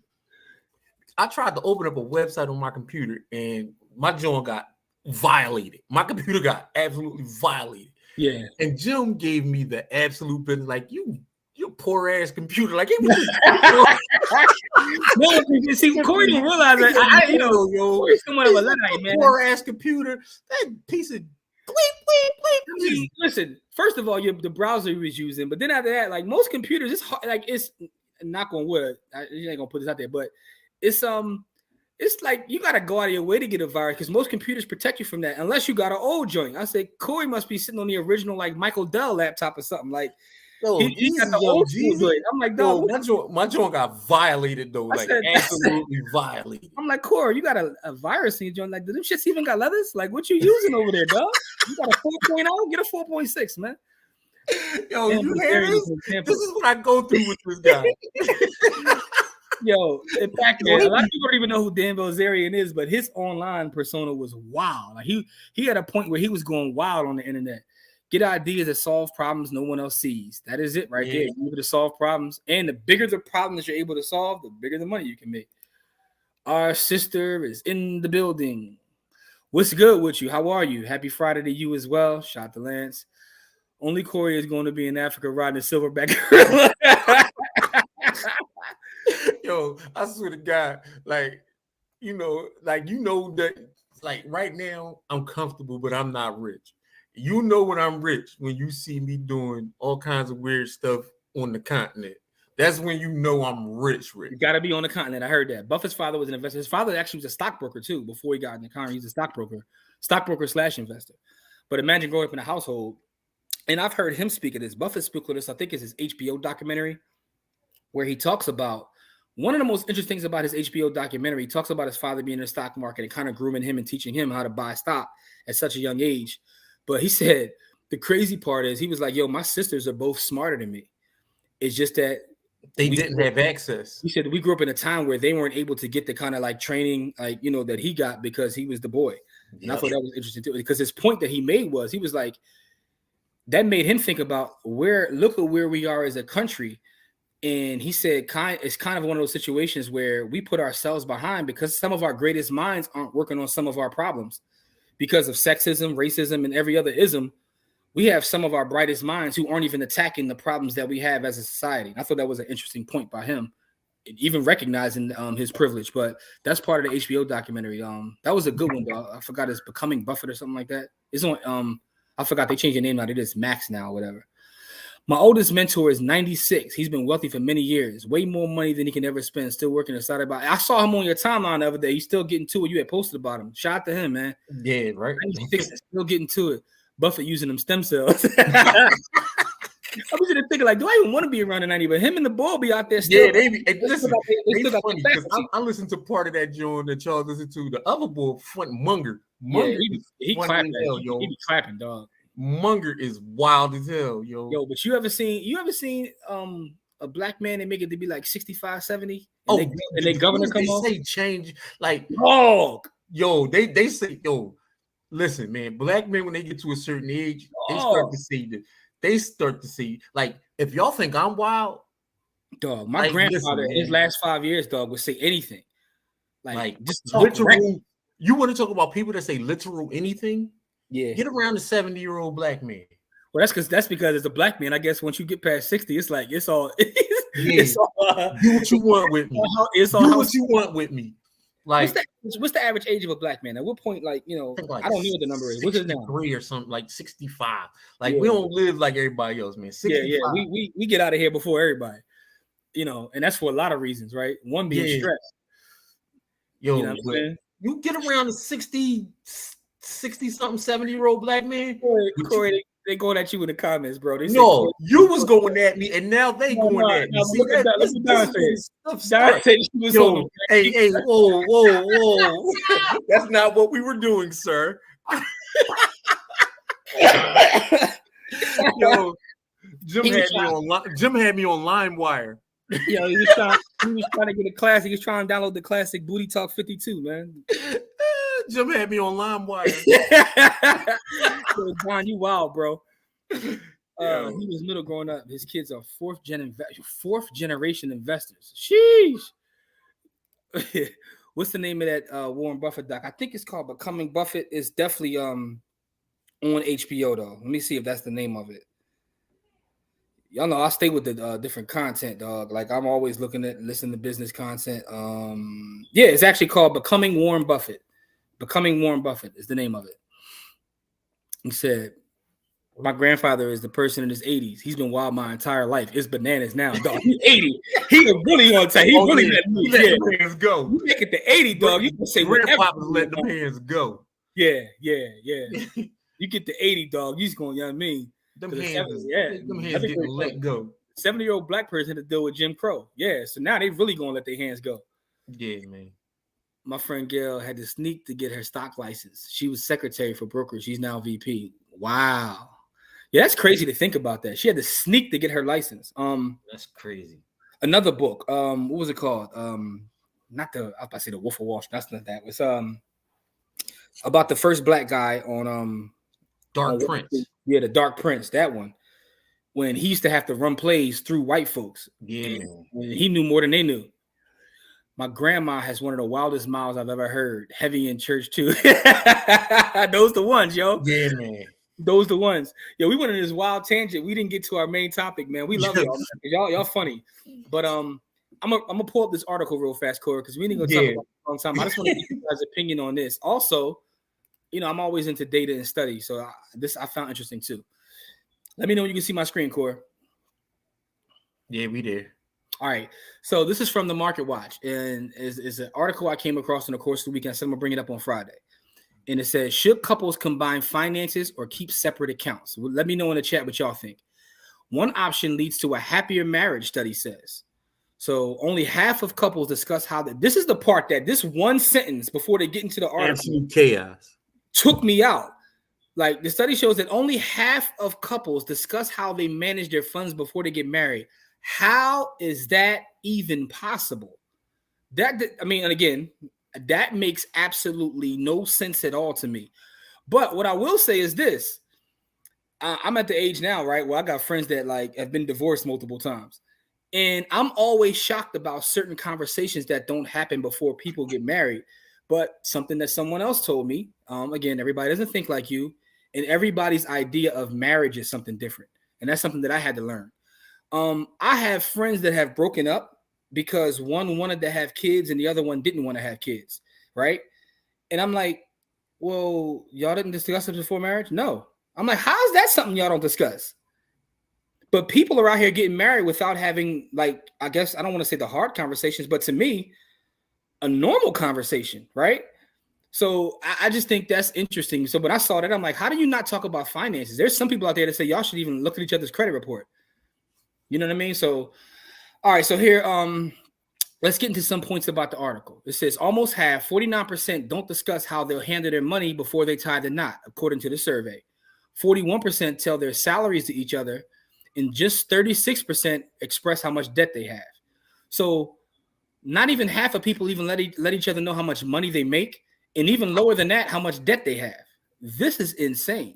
S2: I tried to open up a website on my computer and my joint got violated. My computer got absolutely violated.
S1: Yeah.
S2: And Jim gave me the absolute business, like, your poor ass computer. Like, it was
S1: just see, Corey didn't realize that. Corey's somewhat of a Luddite, man.
S2: Poor ass computer, that piece of bleep.
S1: Listen, first of all, the browser he was using, but then after that, like most computers, it's hard, like it's knock on wood. You ain't gonna put this out there, but it's like you gotta go out of your way to get a virus because most computers protect you from that, unless you got an old joint. I say Corey must be sitting on the original like Michael Dell laptop or something like. He got the old school joint. I'm like, dog,
S2: my joint got violated though, absolutely violated.
S1: I'm like, Corey, you got a virus in your joint. Like, do them shits even got leathers? Like, what you using over there, dog? You got a 4.0? Get a 4.6, man.
S2: Yo, you hear this? This is what I go through with this guy.
S1: Yo, in fact, man, a lot of people don't even know who Dan Bilzerian is, but his online persona was wild. Like he had a point where he was going wild on the internet. Get ideas that solve problems no one else sees. That is it right there. You're able to solve problems. And the bigger the problem that you're able to solve, the bigger the money you can make. Our sister is in the building. What's good with you? How are you? Happy Friday to you as well. Shout out to Lance. Only Corey is going to be in Africa riding a silverback gorilla.
S2: Yo, I swear to God, like that, like right now I'm comfortable, but I'm not rich. You know when I'm rich, when you see me doing all kinds of weird stuff on the continent. That's when you know I'm rich.
S1: You got to be on the continent. I heard that. Buffett's father was an investor. His father actually was a stockbroker too. Before he got in the car, he's a stockbroker/investor. But imagine growing up in a household, and I've heard him speak of this. Buffett spoke of this. I think it's his HBO documentary, where he talks about one of the most interesting things about his HBO documentary. He talks about his father being in the stock market and kind of grooming him and teaching him how to buy stock at such a young age. But he said the crazy part is he was like, "Yo, my sisters are both smarter than me. It's just that."
S2: They didn't have access.
S1: He said we grew up in a time where they weren't able to get the kind of like training, like, you know, that he got because he was the boy. And I thought that was interesting too, because his point that he made was, he was like, that made him think about look at where we are as a country. And he said, it's kind of one of those situations where we put ourselves behind because some of our greatest minds aren't working on some of our problems because of sexism, racism, and every other ism. We have some of our brightest minds who aren't even attacking the problems that we have as a society. I thought that was an interesting point by him, even recognizing his privilege. But that's part of the HBO documentary. That was a good one, though. I forgot, it's Becoming Buffett or something like that. It's on. I forgot they changed the name now. It is Max now, or whatever. My oldest mentor is 96. He's been wealthy for many years, way more money than he can ever spend. Still working aside about. I saw him on your timeline the other day. He's still getting to it. You had posted about him. Shout out to him, man.
S2: Yeah, right.
S1: 96 is still getting to it. Buffett using them stem cells. I was just thinking, like, do I even want to be around the 90? But him and the bull be out there still.
S2: Yeah, they funny because I listened to part of that joint that y'all listened to. The other bull, Munger.
S1: Yeah, he clapping. He be clapping, dog.
S2: Munger is wild as hell, yo.
S1: Yo, but you ever seen a black man and make it to be like 65, 70?
S2: And
S1: they governor come on?
S2: They say change, like,
S1: dog.
S2: Yo, they say, yo, listen, man, black men, when they get to a certain age, they start to see, like, if y'all think I'm wild,
S1: dog, my grandfather in his last 5 years, dog, would say anything. Like just
S2: literal. You want to talk about people that say literal anything?
S1: Yeah.
S2: Get around a 70-year-old black man.
S1: Well, that's because as a black man, I guess once you get past 60, it's like it's all
S2: do what you want with me. Do what you want with me. Like,
S1: what's the average age of a black man? At what point, like, you know, like I don't know what the number is. What's it now?
S2: 63 or something, like 65. Like, we don't live like everybody else, man. 65.
S1: Yeah. We get out of here before everybody. You know, and that's for a lot of reasons, right? One being stress.
S2: Yo, you know what I'm saying? You get around a 60-something, 70-year-old black man.
S1: Corey, they going at you in the comments, bro. They
S2: no, you was going at me, and now they going at me. See, hey, whoa. That's not what we were doing, sir. Yo, Jim had me on LimeWire.
S1: Yo, he was trying to get a classic. He was trying to download the classic Booty Talk 52, man.
S2: Jim had me on LimeWire.
S1: John, you wild, bro. He was middle growing up. His kids are fourth generation investors. Sheesh. What's the name of that Warren Buffett doc? I think it's called Becoming Buffett. It's definitely on HBO though. Let me see if that's the name of it. Y'all know I stay with the different content, dog. Like I'm always listening to business content. Yeah, it's actually called Becoming Warren Buffett. Becoming Warren Buffett is the name of it. He said, my grandfather is the person in his 80s. He's been wild my entire life. It's bananas now, dog. He's 80. He really on time. He really let
S2: the hands go.
S1: You make it to 80, dog. You can say
S2: grandpa's let the hands go.
S1: Yeah. You get to 80, dog. You just going, you know what I mean?
S2: Them hands getting let go.
S1: 70-year-old black person had to deal with Jim Crow. Yeah, so now they really gonna let their hands go.
S2: Yeah, man.
S1: My friend Gail had to sneak to get her stock license. She was secretary for brokers. She's now VP. Wow. Yeah, that's crazy to think about that. She had to sneak to get her license.
S2: That's crazy.
S1: Another book. What was it called? I was about to say The Wolf of Wall Street. That's not that. It's about the first black guy on
S2: Dark Prince.
S1: Yeah, the Dark Prince, that one. When he used to have to run plays through white folks.
S2: Yeah.
S1: And he knew more than they knew. My grandma has one of the wildest mouths I've ever heard. Heavy in church, too. Those the ones, yo.
S2: Yeah, man.
S1: Those the ones. Yo, we went on this wild tangent. We didn't get to our main topic, man. We love y'all. Y'all funny. But I'm gonna pull up this article real fast, Corey, because we didn't go talk about it for a long time. I just want to get you guys' opinion on this. Also, you know, I'm always into data and study, so I found interesting too. Let me know when you can see my screen, Corey.
S2: Yeah, we did.
S1: All right. So this is from the Market Watch, and is an article I came across in the course of the weekend. So I'm gonna bring it up on Friday. And it says, should couples combine finances or keep separate accounts? Well, let me know in the chat what y'all think. One option leads to a happier marriage, study says. So only half of couples discuss how this is the part that this one sentence before they get into the article
S2: Absolute chaos.
S1: took me out. Like the study shows that only half of couples discuss how they manage their funds before they get married. How is that even possible? I mean, and again, that makes absolutely no sense at all to me. But what I will say is this: I'm at the age now, right, where I got friends that like have been divorced multiple times, and I'm always shocked about certain conversations that don't happen before people get married. But something that someone else told me, again, everybody doesn't think like you, and everybody's idea of marriage is something different, and that's something that I had to learn. I have friends that have broken up because one wanted to have kids and the other one didn't want to have kids, right? And I'm like, well, y'all didn't discuss it before marriage? No. I'm like, how is that something y'all don't discuss? But people are out here getting married without having, like, I guess I don't want to say the hard conversations, but to me, a normal conversation, right? So I just think that's interesting. So when I saw that, I'm like, how do you not talk about finances? There's some people out there that say y'all should even look at each other's credit report. You know what I mean? So, all right. So here, let's get into some points about the article. It says almost half, 49%, don't discuss how they'll handle their money before they tie the knot, according to the survey. 41% tell their salaries to each other, and just 36% express how much debt they have. So not even half of people even let each other know how much money they make, and even lower than that, how much debt they have. This is insane.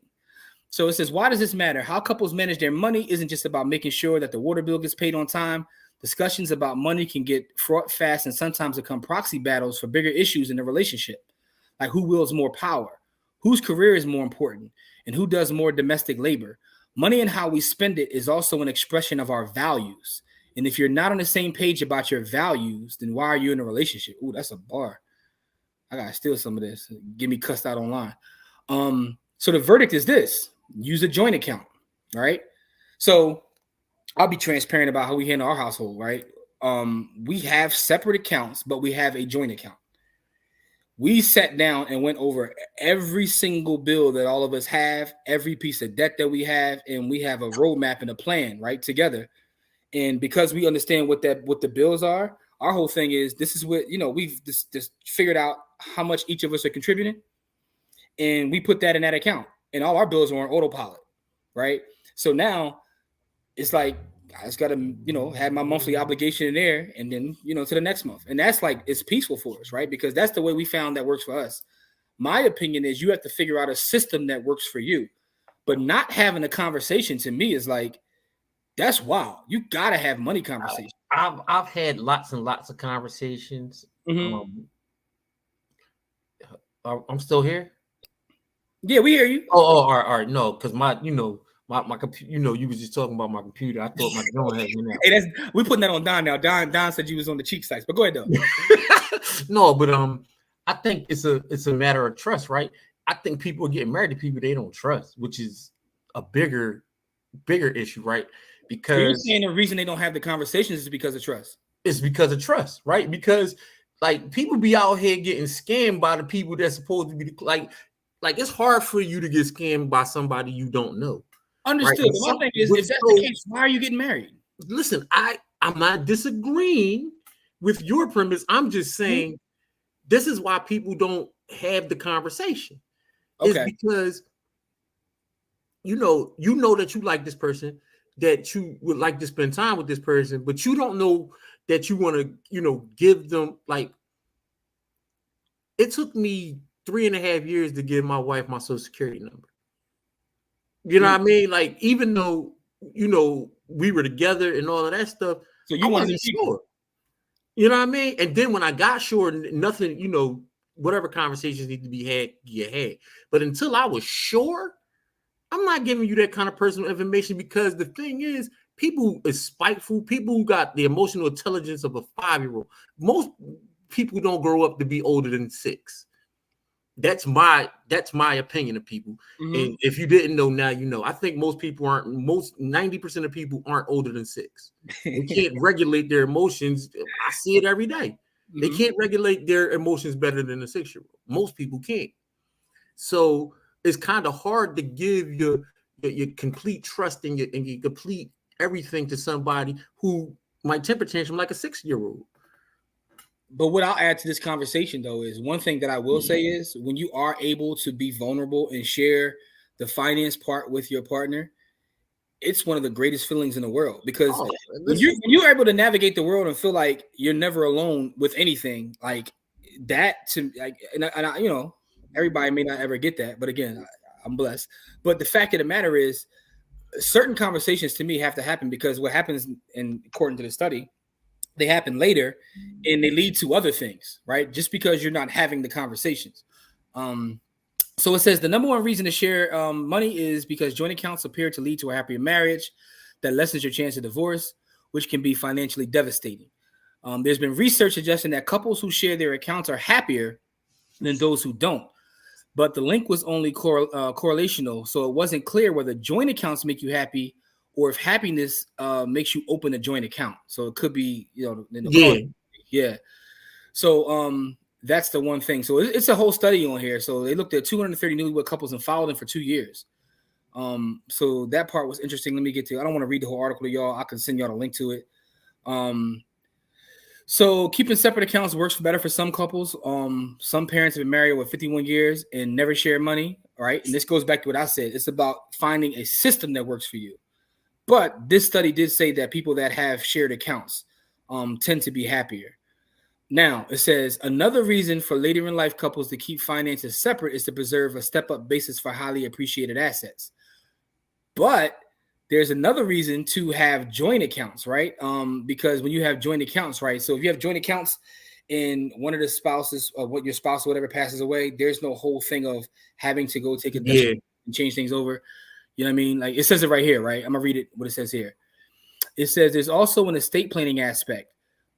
S1: So it says, why does this matter? How couples manage their money isn't just about making sure that the water bill gets paid on time. Discussions about money can get fraught fast and sometimes become proxy battles for bigger issues in the relationship, like who wields more power, whose career is more important, and who does more domestic labor. Money and how we spend it is also an expression of our values. And if you're not on the same page about your values, then why are you in a relationship? Ooh, that's a bar. I gotta steal some of this. Get me cussed out online. So the verdict is this: use a joint account, right? So I'll be transparent about how we handle our household, right? We have separate accounts, but we have a joint account. We sat down and went over every single bill that all of us have, every piece of debt that we have, and we have a roadmap and a plan, right, together. And because we understand what the bills are, our whole thing is this is what, we've just figured out how much each of us are contributing, and we put that in that account, and all our bills are on autopilot, right? So now it's like I just gotta, have my monthly obligation in there, and then, to the next month. And that's like, it's peaceful for us, right? Because that's the way we found that works for us. My opinion is you have to figure out a system that works for you. But not having a conversation to me is like, that's wild. You gotta have money conversations.
S2: I've had lots and lots of conversations.
S1: Mm-hmm.
S2: I'm still here.
S1: Yeah, we hear you.
S2: All right. No, because my computer. You was just talking about my computer. I thought my drone had been out.
S1: Hey, we're putting that on Don now. Don said you was on the cheek sites, but go ahead though.
S2: No, but I think it's a matter of trust, right? I think people are getting married to people they don't trust, which is a bigger issue, right? Because
S1: so you're saying the reason they don't have the conversations is because of trust.
S2: It's because of trust, right? Because like people be out here getting scammed by the people that's supposed to be like it's hard for you to get scammed by somebody you don't know.
S1: Understood. Right? My thing is, if that's the case, why are you getting married?
S2: Listen, I'm not disagreeing with your premise. I'm just saying this is why people don't have the conversation. Okay. It's because you know that you like this person, that you would like to spend time with this person, but you don't know that you want to, give them, like, it took me 3.5 years to give my wife my social security number. You know what I mean? Like, even though, we were together and all of that stuff, so you wasn't sure. You know what I mean? And then when I got sure, nothing, whatever conversations need to be had, you had. But until I was sure, I'm not giving you that kind of personal information, because the thing is, people is spiteful. People who got the emotional intelligence of a 5-year-old. Most people don't grow up to be older than 6. That's my opinion of people.
S1: Mm-hmm.
S2: And if you didn't know, now you know. I think most people aren't. Most 90% of people aren't older than 6. They can't regulate their emotions. I see it every day. They
S1: Mm-hmm.
S2: can't regulate their emotions better than a 6-year-old. Most people can't. So it's kind of hard to give your complete trust and your complete everything to somebody who might temper tantrum like a 6-year-old.
S1: But what I'll add to this conversation though is one thing that I will say is when you are able to be vulnerable and share the finance part with your partner, it's one of the greatest feelings in the world because
S2: Oh,
S1: when
S2: listen.
S1: you're able to navigate the world and feel like you're never alone with anything like that to like and I, you know, everybody may not ever get that, but again, I'm blessed. But the fact of the matter is certain conversations to me have to happen because what happens in according to the study, they happen later and they lead to other things, right? Just because you're not having the conversations. Um, so it says the number one reason to share money is because joint accounts appear to lead to a happier marriage that lessens your chance of divorce, which can be financially devastating. There's been research suggesting that couples who share their accounts are happier than those who don't. But the link was only correlational, so it wasn't clear whether joint accounts make you happy or if happiness makes you open a joint account. So it could be, you know, in the car.
S2: Yeah,
S1: Yeah. So that's the one thing. So it's a whole study on here. So they looked at 230 newlywed couples and followed them for 2 years. So that part was interesting. Let me get to. I don't want to read the whole article to y'all. I can send y'all a link to it. So keeping separate accounts works better for some couples. Some parents have been married with 51 years and never share money. Right, and this goes back to what I said. It's about finding a system that works for you. But this study did say that people that have shared accounts tend to be happier. Now, it says another reason for later in life couples to keep finances separate is to preserve a step up basis for highly appreciated assets. But there's another reason to have joint accounts, right? Because when you have joint accounts, right? So if you have joint accounts and one of the spouses or what your spouse or whatever passes away, there's no whole thing of having to go take a death
S2: yeah,
S1: and change things over. You know what I mean? Like it says it right here, right? I'm gonna read it what it says here. It says there's also an estate planning aspect.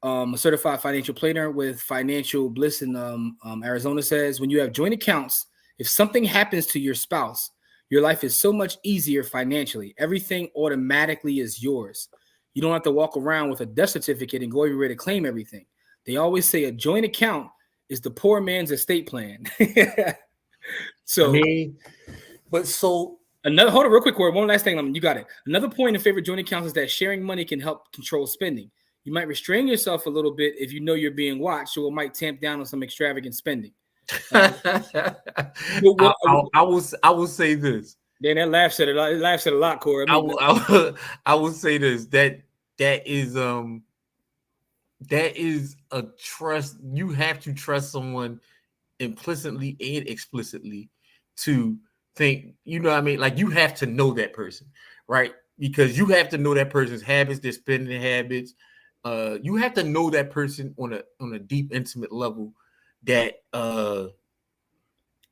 S1: A certified financial planner with Financial Bliss in Arizona says when you have joint accounts, if something happens to your spouse, your life is so much easier financially. Everything automatically is yours. You don't have to walk around with a death certificate and go everywhere to claim everything. They always say a joint account is the poor man's estate plan.
S2: I
S1: So
S2: mean, but so
S1: another hold on real quick, Corey. One last thing, you got it. Another point in favor of joint accounts is that sharing money can help control spending. You might restrain yourself a little bit if you know you're being watched, so it might tamp down on some extravagant spending.
S2: I will say this.
S1: Then that laughs at it. It laughs at a lot, Corey.
S2: I will say this that is a trust. You have to trust someone implicitly and explicitly to think, you know what I mean? Like you have to know that person, right? Because you have to know that person's habits, their spending habits. You have to know that person on a deep, intimate level that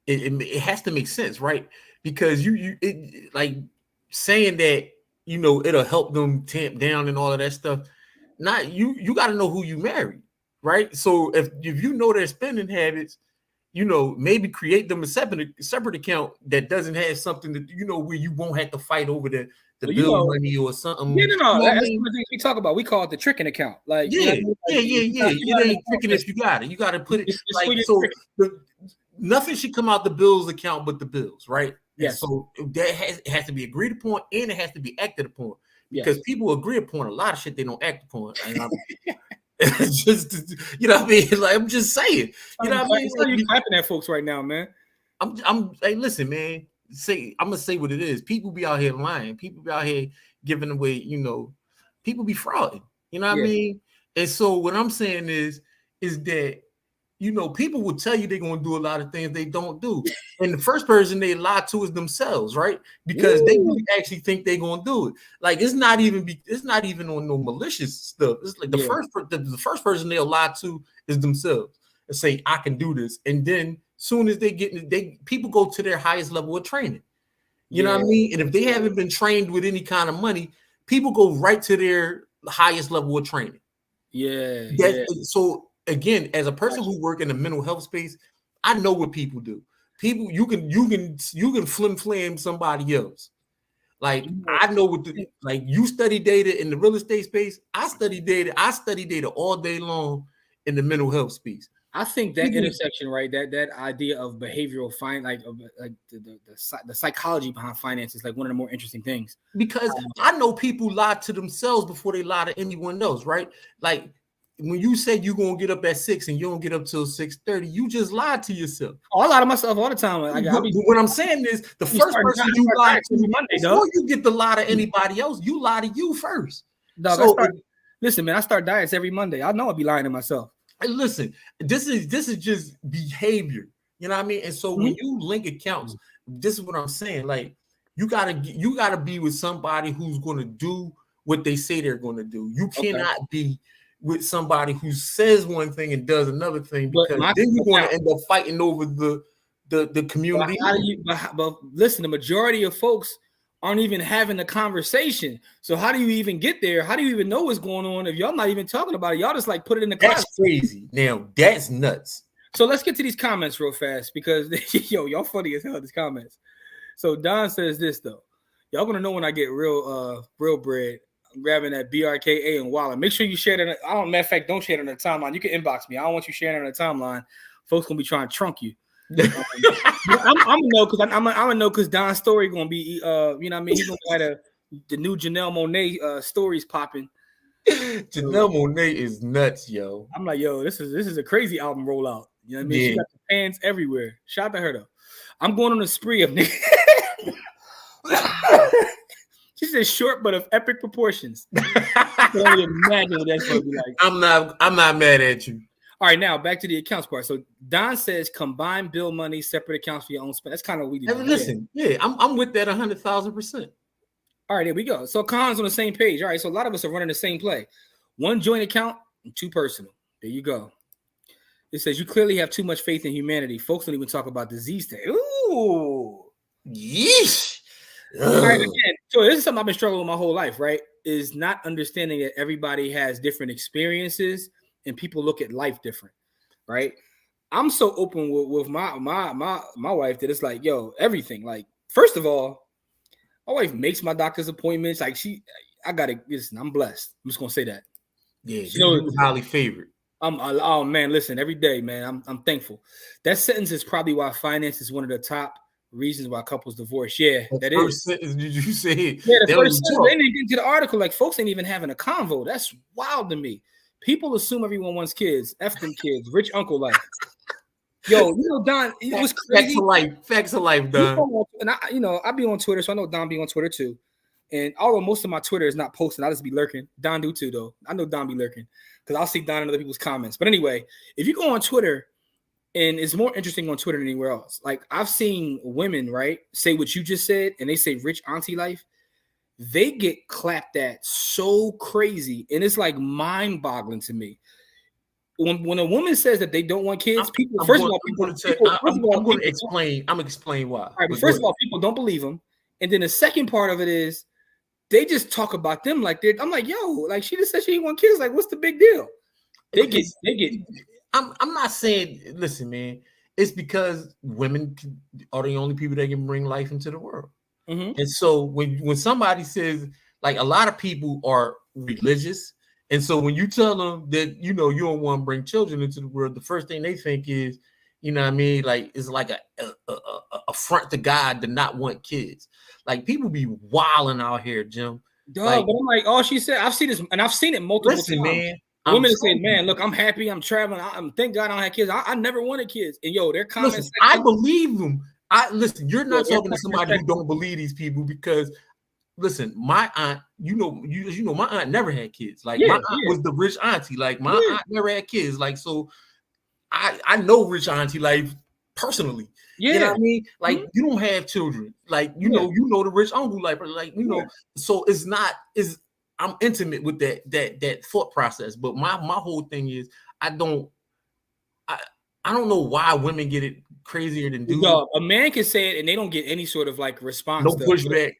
S2: it has to make sense, right? Because like saying that, you know, it'll help them tamp down and all of that stuff. Not you got to know who you marry, right? So if you know their spending habits, you know, maybe create them a separate account that doesn't have something that, you know, where you won't have to fight over the
S1: well, you
S2: bill
S1: know,
S2: money or something.
S1: yeah, no.
S2: You know what I
S1: That's
S2: mean?
S1: one of the things we talk about. We call it the tricking account. Like, you know
S2: Yeah,
S1: what I mean?
S2: yeah,
S1: Like,
S2: yeah, yeah.
S1: you
S2: It
S1: got an
S2: ain't
S1: account
S2: tricking if you got it. You got to put it
S1: it's for
S2: like
S1: your
S2: so.
S1: tricking.
S2: Nothing should come out the bills account but the bills, right? And
S1: Yes,
S2: so that it has to be agreed upon and it has to be acted upon because
S1: yes.
S2: people agree upon a lot of shit they don't act upon. And I'm just, you know what I mean? Like I'm just saying, you know what I mean?
S1: It's how you clapping at folks right now, man.
S2: Hey, listen, man. I'm gonna say what it is. People be out here lying. People be out here giving away. You know, people be frauding. You know what I
S1: Yeah,
S2: mean? And so what I'm saying is that, you know, people will tell you they're gonna do a lot of things they don't do, and the first person they lie to is themselves, right? Because they
S1: woo,
S2: really actually think they're gonna do it. Like it's not even on no malicious stuff. It's like
S1: yeah,
S2: the first person they'll lie to is themselves and say I can do this, and then soon as people go to their highest level of training. You know
S1: yeah,
S2: what I mean? And if they haven't been trained with any kind of money, people go right to their highest level of training.
S1: yeah,
S2: That
S1: yeah.
S2: so again, as a person
S1: Gotcha.
S2: who work in the mental health space, I know what people do. People, you can flim flam somebody else. Like I know what the like you study data in the real estate space. I study data. I study data all day long in the mental health space.
S1: I think that intersection, right? That idea of behavioral like the psychology behind finance is like one of the more interesting things.
S2: Because I know people lie to themselves before they lie to anyone else, right? Like when you say you're gonna get up at 6 and you don't get up till 6:30, you just lied to yourself.
S1: Oh, I lie to myself all the time.
S2: What I'm saying is the first person you lie to
S1: Monday,
S2: before you get to lie to anybody else, you lie to you first.
S1: Dog, listen, man, I start diets every Monday. I know I'll be lying to myself.
S2: Listen, this is just behavior. You know what I mean? And so when you link accounts, this is what I'm saying. Like you gotta be with somebody who's gonna do what they say they're gonna do. You cannot be with somebody who says one thing and does another thing, because then you're going to end up fighting over the community.
S1: But listen, the majority of folks aren't even having a conversation. So how do you even get there? How do you even know what's going on if y'all not even talking about it? Y'all just like put it in the class.
S2: That's crazy. Now that's nuts.
S1: So let's get to these comments real fast, because y'all funny as hell, these comments. So Don says this though. Y'all gonna know when I get real bread. I'm grabbing that BRKA and Wallet. Make sure you share that. Matter of fact, don't share it on the timeline. You can inbox me. I don't want you sharing it on the timeline. Folks gonna be trying to trunk you. I'm gonna know because I'm gonna know because Don's story gonna be you know what I mean. He's gonna have the new Janelle Monáe stories popping.
S2: Janelle Monáe is nuts, yo.
S1: I'm like, yo, this is a crazy album rollout. You know what I mean? Yeah. She got the fans everywhere. Shout out to her though. I'm going on a spree of niggas. She said short but of epic proportions. I can only imagine what that's gonna be like.
S2: I'm not mad at you.
S1: All right, now back to the accounts part. So Don says combine bill money, separate accounts for your own spend. That's kind of what we do.
S2: Listen, I'm with that 100,000%.
S1: All right, there we go. So Khan's on the same page. All right, so a lot of us are running the same play. One joint account and two personal. There you go. It says you clearly have too much faith in humanity. Folks don't even talk about disease today. Ooh.
S2: Yeesh.
S1: All right, again, so this is something I've been struggling with my whole life, right? Is not understanding that everybody has different experiences and people look at life different, right? I'm so open with my wife that it's like, yo, everything. Like, first of all, my wife makes my doctor's appointments. Like, listen, I'm blessed. I'm just gonna say that.
S2: Yeah, you're highly favored.
S1: Oh man, listen, every day, man, I'm thankful. That sentence is probably why finance is one of the top reasons why couples divorce. Yeah,
S2: that is. Did you say it?
S1: Yeah, the first sentence, they didn't get into the article. Like, folks ain't even having a convo. That's wild to me. People assume everyone wants kids. F them kids. Rich uncle life. Yo, you know, Don, it was crazy.
S2: Facts of life, Don.
S1: And I be on Twitter, so I know Don be on Twitter too. And although most of my Twitter is not posting, I just be lurking. Don do too, though. I know Don be lurking because I'll see Don in other people's comments. But anyway, if you go on Twitter, and it's more interesting on Twitter than anywhere else. Like, I've seen women, right, say what you just said, and they say rich auntie life. They get clapped at so crazy, and it's like mind-boggling to me. When a woman says that they don't want kids, I'm going to
S2: explain why.
S1: All right, but first of all, people don't believe them, and then the second part of it is they just talk about them like they're. I'm like, yo, like she just said she didn't want kids. Like, what's the big deal? They get.
S2: I'm not saying. Listen, man. It's because women are the only people that can bring life into the world. Mm-hmm. And so when somebody says, like, a lot of people are religious, and so when you tell them that you don't want to bring children into the world, the first thing they think is, you know what I mean, like it's like a affront to God to not want kids. Like, people be wilding out here, Jim.
S1: Dog, like, but I'm like, all she said, I've seen this, and I've seen it multiple times.
S2: Man.
S1: Women are saying, man, look, I'm happy, I'm traveling. Thank God I don't have kids. I never wanted kids. And yo, their comments.
S2: Listen, I believe them. You're not talking to somebody who don't believe these people, because listen, my aunt, my aunt never had kids. Like, my aunt was the rich auntie. Like, my aunt never had kids. Like, so I know rich auntie life personally. Yeah. You know what I mean? Like, you don't have children. Like, you know the rich uncle life. Like, so I'm intimate with that thought process. But my whole thing is, I don't know why women get it crazier than dudes.
S1: A man can say it and they don't get any sort of like response.
S2: No pushback.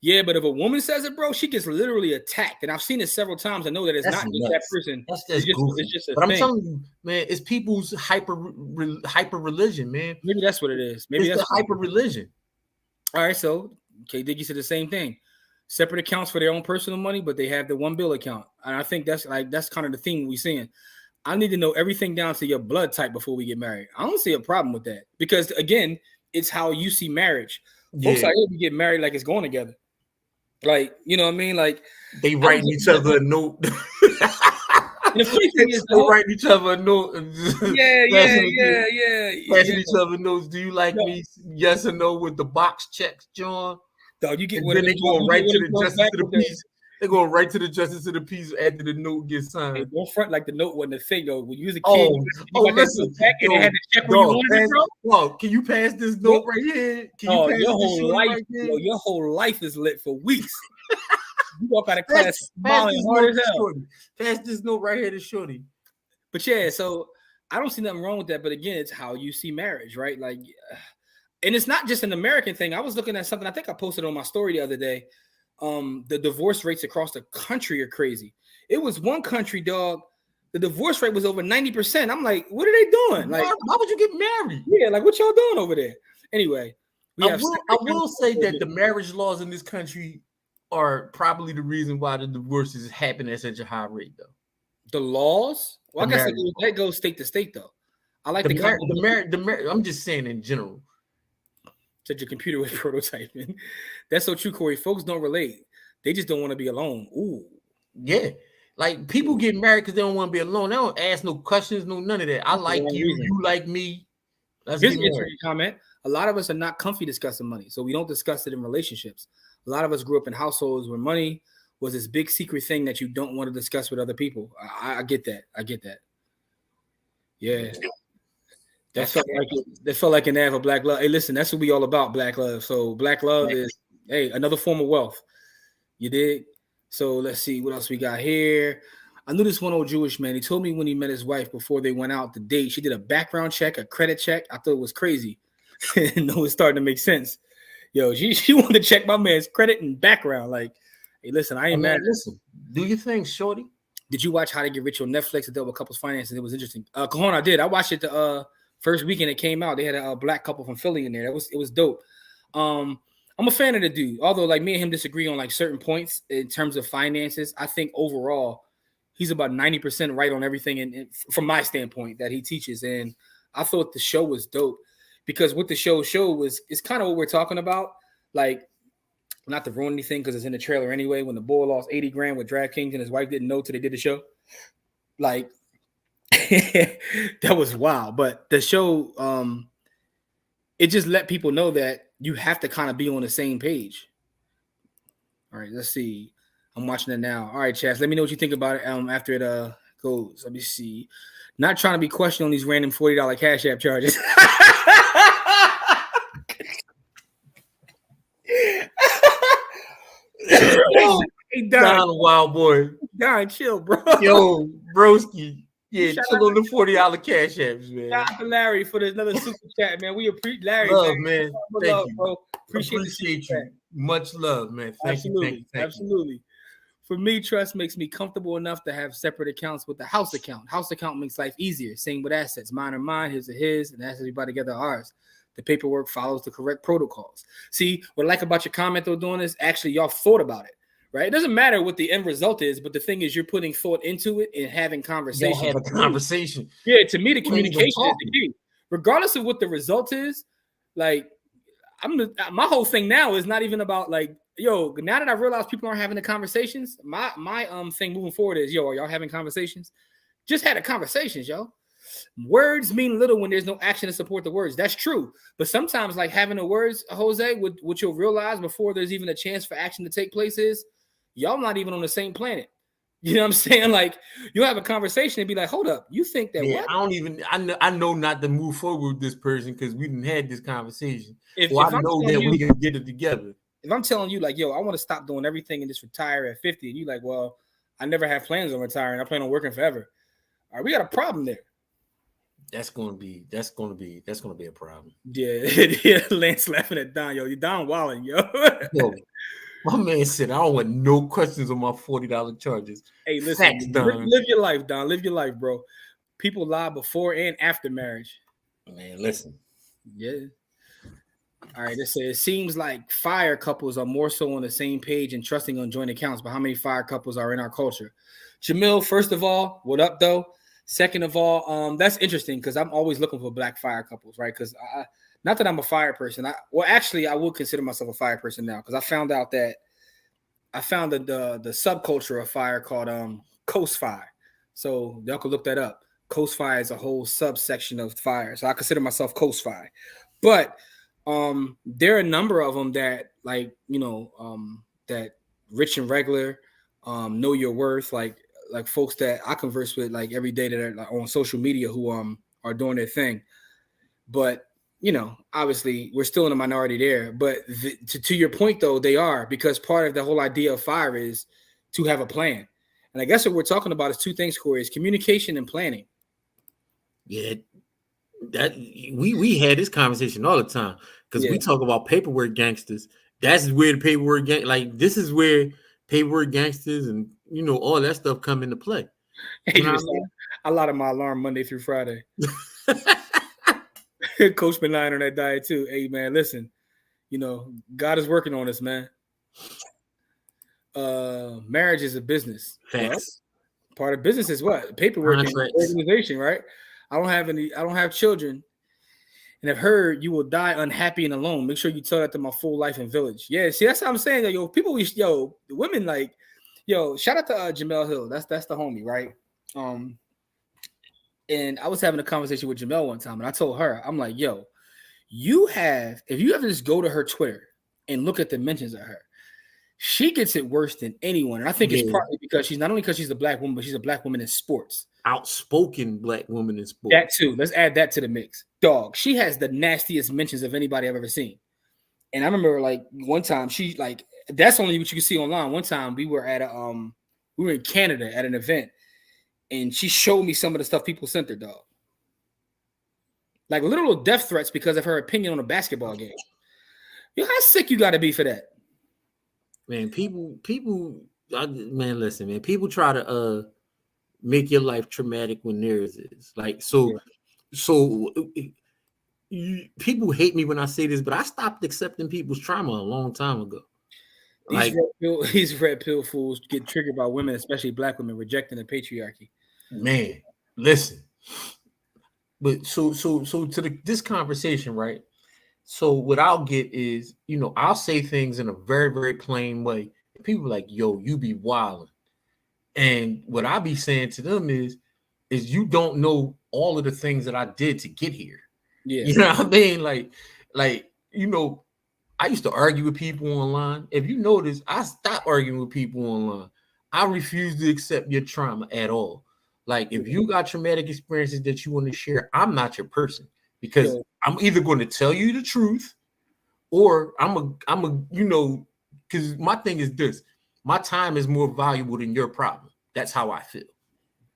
S1: Yeah, but if a woman says it, bro, she gets literally attacked, and I've seen it several times. I know that it's
S2: That's
S1: not just that
S2: nuts.
S1: person.
S2: That's
S1: It's
S2: just
S1: just
S2: goofy.
S1: it's just a
S2: But I'm
S1: thing.
S2: telling you, man, it's people's hyper religion, man.
S1: Maybe that's what it is. Maybe
S2: It's
S1: that's
S2: the hyper religion.
S1: all right. So K Diggy said the same thing. Separate accounts for their own personal money, but they have the one bill account, and I think that's kind of the theme we're seeing. I need to know everything down to your blood type before we get married. I don't see a problem with that because again, it's how you see marriage. Folks
S2: Yeah,
S1: out here we get married like it's going together. Like, you know what I mean? Like
S2: they
S1: I don't
S2: writing
S1: think
S2: each
S1: that,
S2: other a note.
S1: and the funny thing is,
S2: They writing each other a note,
S1: yeah, yeah, yeah,
S2: passing
S1: yeah.
S2: each other notes. Do you like
S1: No,
S2: me? Yes or no with the box checks, John.
S1: dog, you get
S2: And
S1: one of
S2: then
S1: them.
S2: they going
S1: You get
S2: right
S1: one
S2: to
S1: of
S2: the
S1: them girls
S2: justice
S1: back
S2: of the
S1: with the.
S2: peace. They're going right to the justice of the peace after the note gets
S1: Hey,
S2: signed.
S1: don't front like the note wasn't a thing though. When you was a kid,
S2: Oh,
S1: you got that note
S2: listen,
S1: back and they
S2: yo,
S1: had to check where you
S2: dog,
S1: wanted it, bro.
S2: dog, can you pass this
S1: Yo,
S2: note right here? Can you
S1: oh,
S2: pass
S1: your
S2: it to
S1: whole
S2: Shorty
S1: life,
S2: right there?
S1: your whole life is lit for weeks. You walk out of
S2: Pass,
S1: class
S2: pass
S1: smiling
S2: this
S1: hard
S2: note
S1: as
S2: to
S1: hell.
S2: Shorty. Pass this note right here to Shorty.
S1: But yeah, so I don't see nothing wrong with that. But again, it's how you see marriage, right? Like, and it's not just an American thing. I was looking at something I think I posted on my story the other day. The divorce rates across the country are crazy. It was one country, dog. The divorce rate was over 90%. I'm like, what are they doing? Like,
S2: why would you get married?
S1: yeah, like what y'all doing over there? Anyway, we have.
S2: I will say that the marriage laws in this country are probably the reason why the divorces happen at such a high rate, though.
S1: The laws. Well, I guess that goes state to state, though. I like
S2: the marriage. I'm just saying in general.
S1: Said your computer was prototyping. That's so true, Corey. Folks don't relate. They just don't want to be alone. Ooh.
S2: Yeah. Like people get married because they don't want to be alone. They don't ask no questions, no none of that. I like you, you like me. Let's
S1: Here's
S2: get
S1: an
S2: married.
S1: interesting comment. A lot of us are not comfy discussing money, so we don't discuss it in relationships. A lot of us grew up in households where money was this big secret thing that you don't want to discuss with other people. I get that. I get that. Yeah. That felt like an ad for Black Love. Hey, listen, that's what we all about, Black Love. So Black Love is another form of wealth. You dig? So let's see what else we got here. I knew this one old Jewish man. He told me when he met his wife before they went out to date, she did a background check, a credit check. I thought it was crazy. No, it's starting to make sense. Yo, she wanted to check my man's credit and background. Like, hey, listen, I ain't mad.
S2: Listen, do your thing, shorty.
S1: Did you watch How to Get Rich on Netflix? It dealt with couples finances. It was interesting. Cajon, I did. I watched it the first weekend it came out. They had a black couple from Philly in there. It was dope. I'm a fan of the dude. Although like me and him disagree on like certain points in terms of finances, I think overall he's about 90% right on everything. And from my standpoint that he teaches, and I thought the show was dope because what the show showed was it's kind of what we're talking about. Like, not to ruin anything because it's in the trailer anyway. When the boy lost 80 grand with DraftKings and his wife didn't know till they did the show, like that was wild. But the show, it just let people know that you have to kind of be on the same page. All right, let's see. I'm watching it now. All right, Chaz, let me know what you think about it after it goes. Let me see. Not trying to be questioned on these random $40 Cash App charges.
S2: Hey, Don, wild boy.
S1: Don, chill, bro.
S2: Yo, broski. Yeah, chill on the $40 Cash Apps, man.
S1: Shout out to Larry for another super chat, man. We appreciate Larry.
S2: Love, man. Thank you,
S1: bro.
S2: Appreciate you. Much love, man. Thank you.
S1: Absolutely. For me, trust makes me comfortable enough to have separate accounts with the house account. House account makes life easier. Same with assets. Mine are mine, his are his, and assets we buy together are ours. The paperwork follows the correct protocols. See, what I like about your comment though doing this, actually y'all thought about it, right? It doesn't matter what the end result is, but the thing is you're putting thought into it and having conversations.
S2: Have a conversation.
S1: Yeah, to me, the communication is the key. Regardless of what the result is, like my whole thing now is not even about like, yo, now that I realize people aren't having the conversations, my thing moving forward is, yo, are y'all having conversations? Just had a conversations, yo. Words mean little when there's no action to support the words. That's true. But sometimes like having the words, Jose, what you'll realize before there's even a chance for action to take place is y'all not even on the same planet. You know what I'm saying? Like you'll have a conversation and be like, hold up, you think that what?
S2: I know not to move forward with this person because we didn't had this conversation.
S1: If
S2: I know that we can get it together.
S1: If I'm telling you like, yo, I want to stop doing everything and just retire at 50, and you like, well, I never have plans on retiring. I plan on working forever. All right, we got a problem there.
S2: That's gonna be a problem.
S1: Yeah, Lance laughing at Don, yo. You Don Wallen, yo.
S2: My man said, I don't want no questions on my $40 charges.
S1: Hey, listen,
S2: Facts, Don.
S1: live your life, Don. Live your life, bro. People lie before and after marriage.
S2: Man, listen.
S1: Yeah. All right. It seems like fire couples are more so on the same page and trusting on joint accounts. But how many fire couples are in our culture? Jamil, first of all, what up though? Second of all, that's interesting because I'm always looking for black fire couples, right? Because not that I'm a fire person. Actually, I would consider myself a fire person now because I found the subculture of fire called coast fire. So y'all can look that up. Coast fire is a whole subsection of fire. So I consider myself coast fire. But there are a number of them that that rich and regular, know your worth, like folks that I converse with like every day that are like, on social media who are doing their thing. But obviously we're still in a minority there. But to your point though, they are, because part of the whole idea of fire is to have a plan. And I guess what we're talking about is two things, Corey: is communication and planning.
S2: Yeah, that we had this conversation all the time because we talk about paperwork gangsters. That's where the paperwork this is where paperwork gangsters and all that stuff come into play.
S1: Hey, I light my alarm Monday through Friday. Coach been lying on that diet too. Hey man, listen, God is working on us, man. Marriage is a business.
S2: Facts.
S1: Well, part of business is what? Paperwork and organization, right? I don't have children, and have heard you will die unhappy and alone. Make sure you tell that to my full life and village. Yeah, see, that's what I'm saying. Yo, people, the women shout out to Jamel Hill. That's the homie, right? And I was having a conversation with Jamel one time, and I told her, I'm like, yo, if you ever just go to her Twitter and look at the mentions of her, she gets it worse than anyone. And I think it's partly because she's a black woman, but she's a black woman in sports.
S2: Outspoken black woman in sports.
S1: That too. Let's add that to the mix. Dog, she has the nastiest mentions of anybody I've ever seen. And I remember one time she that's only what you can see online. One time we were in Canada at an event, and she showed me some of the stuff people sent her, dog. Like literal death threats because of her opinion on a basketball game. How sick you gotta be for that?
S2: Man, listen, man. People try to make your life traumatic when theirs is. People hate me when I say this, but I stopped accepting people's trauma a long time ago.
S1: These red pill fools get triggered by women, especially black women, rejecting the patriarchy.
S2: Man, listen. But so to this conversation, right? So what I'll get is, I'll say things in a very, very plain way. People are like, yo, you be wilding. And what I be saying to them is you don't know all of the things that I did to get here.
S1: Yeah.
S2: You know what I mean? I used to argue with people online. If you notice, I stopped arguing with people online. I refuse to accept your trauma at all. If you got traumatic experiences that you want to share, I'm not your person, because I'm either going to tell you the truth or because my thing is this: my time is more valuable than your problem. That's how I feel.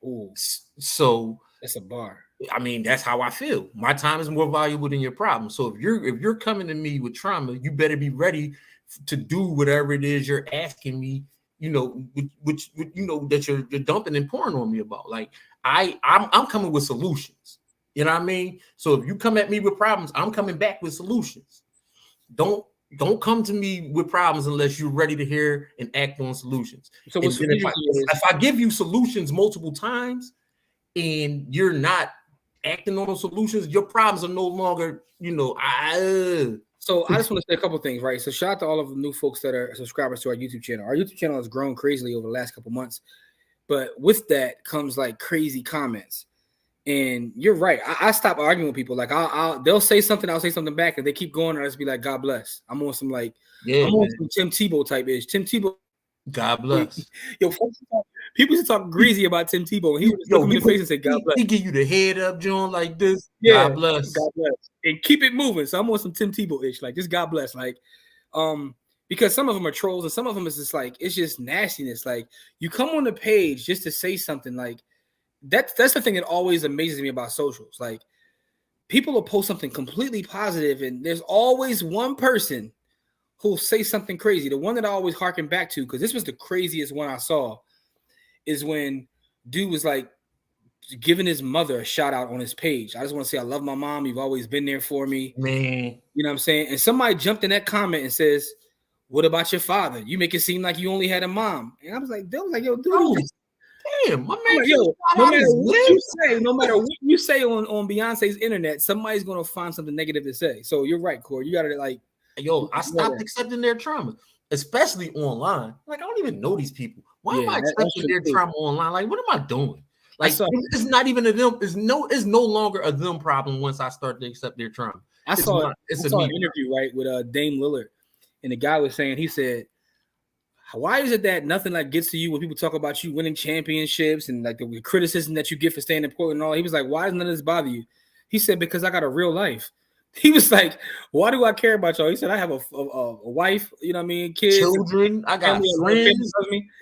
S1: Ooh.
S2: So
S1: that's a bar.
S2: I mean, that's how I feel. My time is more valuable than your problem. So if you're coming to me with trauma, you better be ready to do whatever it is you're asking me, which that you're dumping and pouring on me about. I'm coming with solutions. You know what I mean? So if you come at me with problems, I'm coming back with solutions. Don't come to me with problems unless you're ready to hear and act on solutions. So if I give you solutions multiple times and you're not acting on those solutions, your problems are no longer,
S1: So I just want to say a couple of things, right? So shout out to all of the new folks that are subscribers to our YouTube channel. Our YouTube channel has grown crazily over the last couple months, but with that comes crazy comments. And you're right. I stop arguing with people. They'll say something, I'll say something back, and they keep going, and I just be like, God bless. I'm on some I'm on some Tim Tebow type ish. Tim Tebow.
S2: God bless.
S1: Yo, people used to talk greasy about Tim Tebow, and he would look him in the face and say, God bless.
S2: He give you the head up, John, like this. Yeah, God bless.
S1: God bless. And keep it moving. So I'm on some Tim Tebow-ish, just God bless. Because some of them are trolls, and some of them is just it's just nastiness. You come on the page just to say something that's the thing that always amazes me about socials. People will post something completely positive, and there's always one person who'll say something crazy. The one that I always harken back to, because this was the craziest one I saw, is when dude was like giving his mother a shout out on his page. I just want to say I love my mom. You've always been there for me.
S2: Man.
S1: You know what I'm saying? And somebody jumped in that comment and says, "What about your father? You make it seem like you only had a mom." And I was like, yo, dude,
S2: oh, damn, my man.
S1: like, yo, no matter what you say on Beyonce's internet, somebody's gonna find something negative to say. So you're right, Corey. You gotta like,
S2: yo, I stopped accepting their trauma, especially online. Like, I don't even know these people. Why am I accepting their trauma online? Like, what am I doing? Like, it's not even a them. It's no longer a them problem once I start to accept their trauma.
S1: I saw an interview right with Dame Lillard, and the guy was saying, he said, "Why is it that nothing like gets to you when people talk about you winning championships and like the criticism that you get for staying in Portland and all?" He was like, "Why does none of this bother you?" He said, "Because I got a real life." He was like, "Why do I care about y'all?" He said, "I have a wife, you know what I mean, kids,
S2: children, I got friends,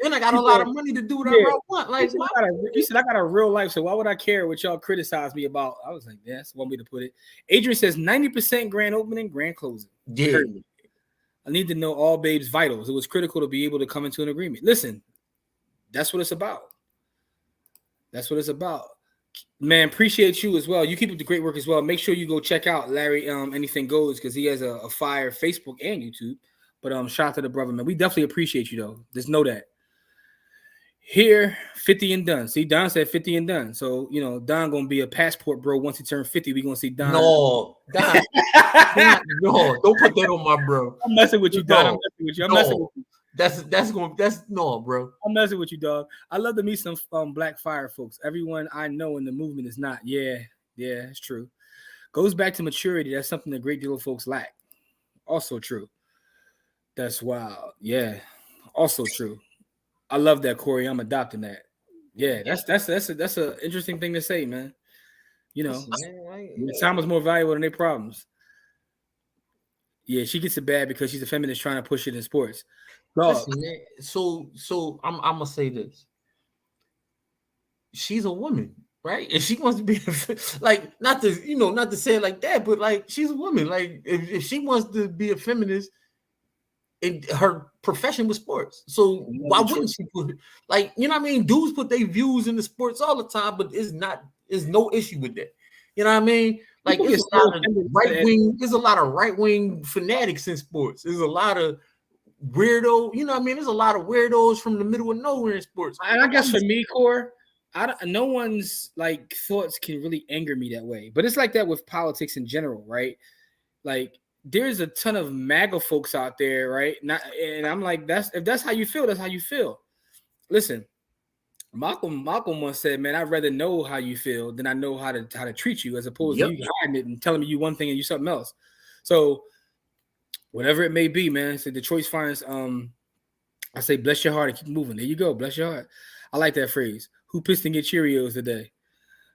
S2: and I got a lot of money to do whatever I want." Like,
S1: he said, "I got a real life, so why would I care what y'all criticize me about?" I was like, "Yeah, that's one way to put it." Adrian says 90% grand opening, grand closing.
S2: Yeah.
S1: I need to know all babes' vitals. It was critical to be able to come into an agreement. Listen, that's what it's about. That's what it's about. Man, appreciate you as well. You keep up the great work as well. Make sure you go check out Larry Anything Goes, because he has a fire Facebook and YouTube. But shout out to the brother, man. We definitely appreciate you though. Just know that. Here, 50 and done. See, Don said 50 and done. So, you know, Don gonna be a passport bro once he turns 50. We gonna see Don.
S2: No, Don. No, don't put that on my bro.
S1: I'm messing with you, Don. I'm messing with you. I'm messing with you.
S2: That's no, bro.
S1: I'm messing with you, dog. I love to meet some Black Fire folks. Everyone I know in the movement is not. Yeah, it's true. Goes back to maturity. That's something a great deal of folks lack. Also true. That's wild. Yeah, also true. I love that, Corey. I'm adopting that. Yeah, that's an interesting thing to say, man. You know, time is more valuable than their problems. Yeah, she gets it bad because she's a feminist trying to push it in sports.
S2: Listen, man, so I'm gonna say this. She's a woman, right? If she wants to be like, not to say it like that, but like, she's a woman. Like, if she wants to be a feminist, in her profession was sports, so why wouldn't she put it? Like, you know what I mean? Dudes put their views in the sports all the time, but there's no issue with that. You know what I mean? Like, there's a lot of right-wing fanatics in sports. There's a lot of weirdo, you know what I mean? There's a lot of weirdos from the middle of nowhere in sports.
S1: And I guess for me, Core, no one's like thoughts can really anger me that way. But it's like that with politics in general, right? Like, there's a ton of MAGA folks out there, right? And I'm like, if that's how you feel, that's how you feel. Listen, Malcolm once said, "Man, I'd rather know how you feel than I know how to treat you, as opposed to you hiding it and telling me you one thing and you something else." So whatever it may be, man. So the choice finds. I say, bless your heart and keep moving. There you go, bless your heart. I like that phrase. Who pissed and get Cheerios today?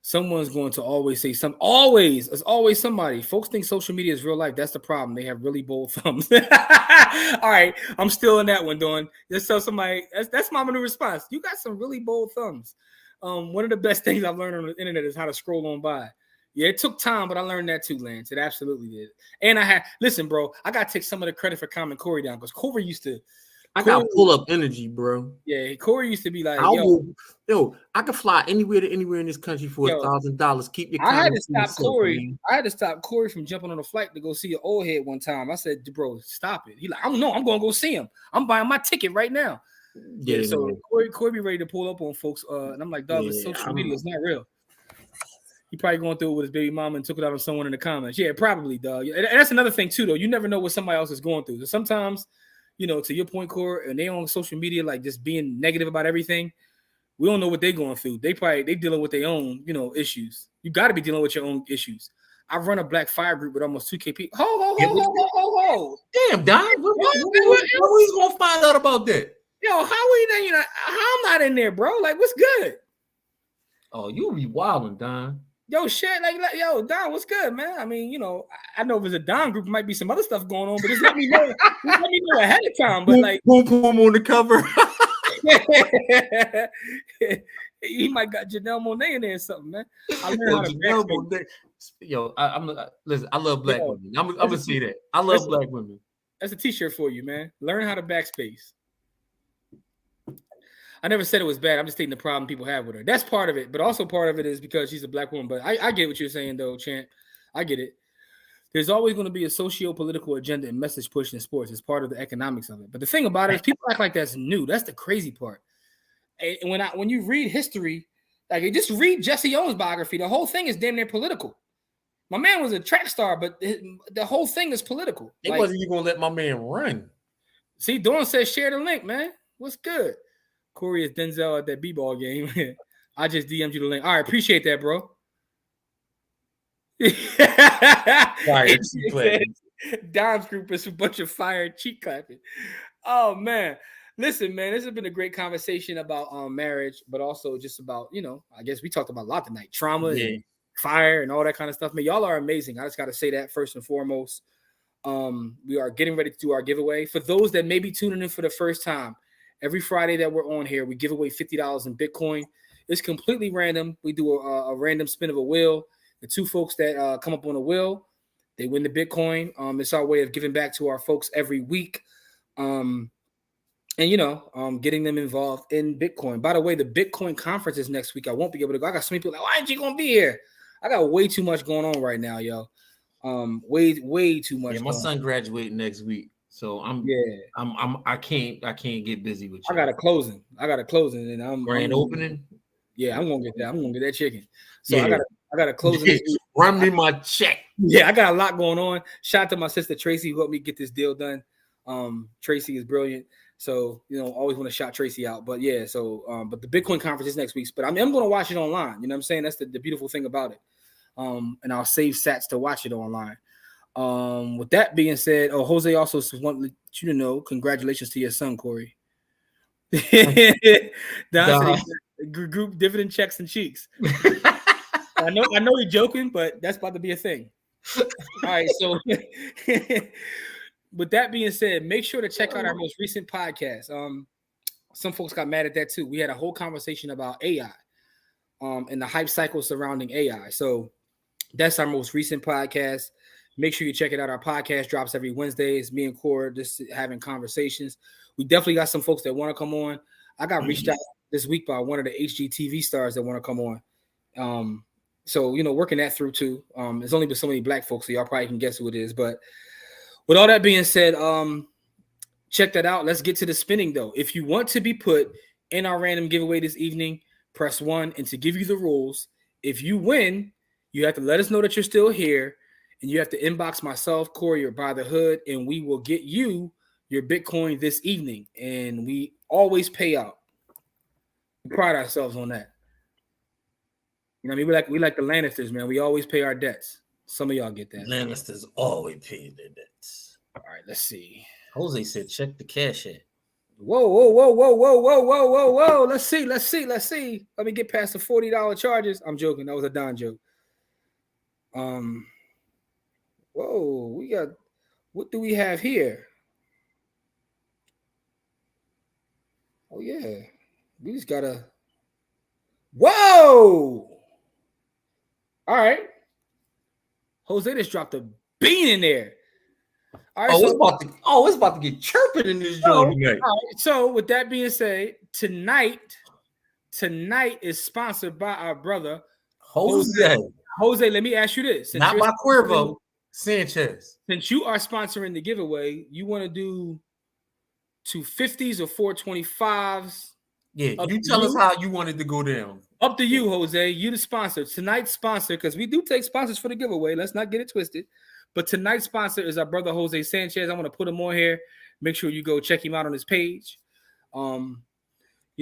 S1: Someone's going to always say something. Always, it's always somebody. Folks think social media is real life. That's the problem. They have really bold thumbs. All right, I'm still in that one, Dawn. Just tell somebody. That's my new response. You got some really bold thumbs. One of the best things I've learned on the internet is how to scroll on by. Yeah, it took time, but I learned that too, Lance. It absolutely did. And listen, bro, I got to take some of the credit for calming Corey down, because Corey used to.
S2: I got pull up energy, bro.
S1: Yeah, Corey used to be like,
S2: I could fly anywhere to anywhere in this country for $1,000. Keep your.
S1: I had to stop Corey. Man. I had to stop Corey from jumping on a flight to go see an old head one time. I said, "Bro, stop it." He like, "I don't know. I'm going to go see him. I'm buying my ticket right now." Yeah. So Corey be ready to pull up on folks, and I'm like, "Dog, it's social media. It's not real." He probably going through it with his baby mama and took it out on someone in the comments. Yeah, probably, dog. And that's another thing too, though. You never know what somebody else is going through. So sometimes, you know, to your point, Core, and they on social media like just being negative about everything. We don't know what they're going through. They dealing with their own, you know, issues. You got to be dealing with your own issues. I run a Black Fire group with almost 2K people. Ho.
S2: Damn, Don. When we gonna find out about that?
S1: Yo, how we then? You know, how I'm not in there, bro? Like, what's good?
S2: Oh, you be wilding, Don.
S1: Yo, shit, like, yo, Don, what's good, man? I mean, you know, I know if it's a Don group, it might be some other stuff going on, but just let me know. Let me know ahead of time. But like,
S2: boom on the cover.
S1: He might got Janelle Monáe in there or something, man. I learned how to
S2: Janelle Monáe. Yo, listen. I love Black women. I'm gonna say that. I love Black women.
S1: That's a t-shirt for you, man. Learn how to backspace. I never said it was bad. I'm just stating the problem people have with her. That's part of it, but also part of it is because she's a black woman. But I get what you're saying, though, Champ. I get it. There's always going to be a socio-political agenda and message push in sports. It's part of the economics of it. But the thing about it is people act like that's new. That's the crazy part. And when you read history, like just read Jesse Owens' biography, the whole thing is damn near political. My man was a track star, but the whole thing is political.
S2: They wasn't even gonna let my man run.
S1: See, Dawn says share the link, man. What's good? Corey is Denzel at that b-ball game. I just DM'd you the link. All right, appreciate that, bro. Dom's group is a bunch of fire cheek clapping. Oh man. Listen, man, this has been a great conversation about marriage, but also just about, I guess we talked about a lot tonight. Trauma and fire and all that kind of stuff. Man, y'all are amazing. I just got to say that first and foremost. We are getting ready to do our giveaway. For those that may be tuning in for the first time, every Friday that we're on here, we give away $50 in Bitcoin. It's completely random. We do a random spin of a wheel. The two folks that come up on a wheel, they win the Bitcoin. It's our way of giving back to our folks every week. And, getting them involved in Bitcoin. By the way, the Bitcoin conference is next week. I won't be able to go. I got so many people like, why aren't you going to be here? I got way too much going on right now, yo. Way too much.
S2: Yeah, my son graduating next week. So I can't get busy with you.
S1: I got a closing and I'm
S2: grand opening.
S1: Yeah, I'm gonna get that. I'm gonna get that chicken. So I got a closing.
S2: Run me my check.
S1: Yeah, I got a lot going on. Shout out to my sister Tracy who helped me get this deal done. Tracy is brilliant. So always want to shout Tracy out. But yeah, but the Bitcoin conference is next week. But I'm gonna watch it online. You know what I'm saying? That's the beautiful thing about it. And I'll save sats to watch it online. With that being said, Jose also wanted you to know, congratulations to your son, Corey. Don said group dividend checks and cheeks. I know you're joking, but that's about to be a thing. All right, so with that being said, make sure to check out our most recent podcast. Some folks got mad at that too. We had a whole conversation about AI, and the hype cycle surrounding AI. So that's our most recent podcast. Make sure you check it out. Our podcast drops every Wednesday. It's me and Cora just having conversations. We definitely got some folks that want to come on. I got reached out this week by one of the HGTV stars that want to come on. So, working that through too. There's only been so many black folks, so y'all probably can guess who it is. But with all that being said, check that out. Let's get to the spinning though. If you want to be put in our random giveaway this evening, press 1. And to give you the rules, if you win, you have to let us know that you're still here. And you have to inbox myself, Corey, or By the Hood, and we will get you your Bitcoin this evening. And we always pay out. We pride ourselves on that. We like the Lannisters, man. We always pay our debts. Some of y'all get that.
S2: Lannisters always pay their debts.
S1: All right, let's see.
S2: Jose said, check the cash app.
S1: Whoa. Let's see. Let me get past the $40 charges. I'm joking. That was a Don joke. Whoa, what do we have here? Oh, yeah. We just gotta. Whoa! All right. Jose just dropped a bean in there. All right,
S2: it's about to get chirping in this joint tonight.
S1: All right, so with that being said, tonight is sponsored by our brother
S2: Jose.
S1: Jose, let me ask you this.
S2: Not by Cuervo. Sanchez.
S1: Since you are sponsoring the giveaway, you want to do 250s or 425s?
S2: Yeah, you tell us how you wanted to go down.
S1: Up to you, Jose. You the sponsor. Tonight's sponsor, because we do take sponsors for the giveaway. Let's not get it twisted. But tonight's sponsor is our brother Jose Sanchez. I'm going to put him on here. Make sure you go check him out on his page.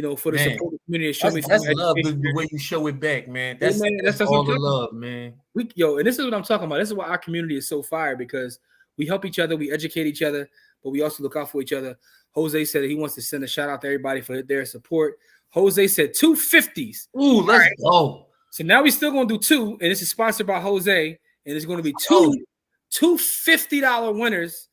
S1: For the support of the community.
S2: That's love the way you show it back, man. That's all the love, man.
S1: And this is what I'm talking about. This is why our community is so fire, because we help each other, we educate each other, but we also look out for each other. Jose said that he wants to send a shout out to everybody for their support. Jose said 250s.
S2: Ooh, let's go.
S1: So now we're still going to do 2, and this is sponsored by Jose, and it's going to be two $50 winners.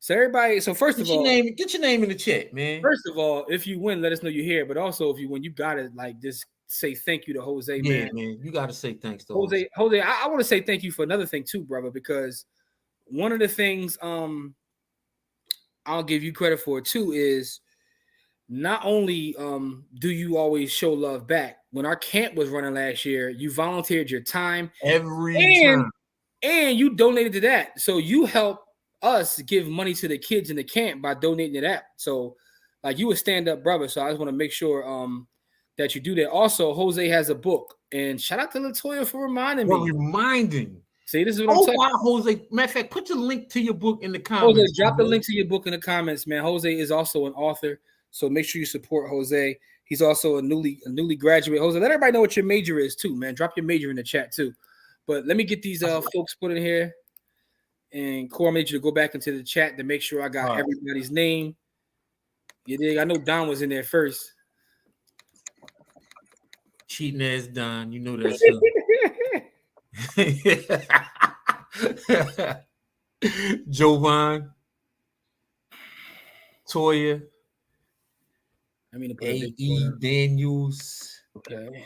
S1: So everybody, first of all,
S2: get your name in the chat, man.
S1: First of all, if you win, let us know you're here. But also, if you win, you gotta just say thank you to Jose, man.
S2: Yeah, man, you gotta say thanks to
S1: Jose. Jose, I want to say thank you for another thing too, brother, because one of the things I'll give you credit for it too, is not only do you always show love back. When our camp was running last year, you volunteered your time
S2: Every
S1: and
S2: time.
S1: you donated to that. So you help us give money to the kids in the camp by donating to that. So like you a stand-up brother. So I just want to make sure that you do that. Also, Jose has a book. And shout out to Latoya for reminding
S2: For
S1: me.
S2: reminding.
S1: See, this is what I'm
S2: Oh,
S1: talking
S2: wow,
S1: about.
S2: Jose. Matter of fact, put the link to your book in the
S1: Jose,
S2: comments.
S1: drop the link to your book in the comments, man. Jose is also an author. So make sure you support Jose. He's also a newly graduate. Jose, let everybody know what your major is too, man. Drop your major in the chat too. But let me get these folks put in here. And Core, I need you to go back into the chat to make sure I got everybody's name. You dig? I know Don was in there first.
S2: Cheating ass Don, you know that's Jovan, Toya,
S1: I mean to put a big
S2: A.E. Daniels,
S1: okay.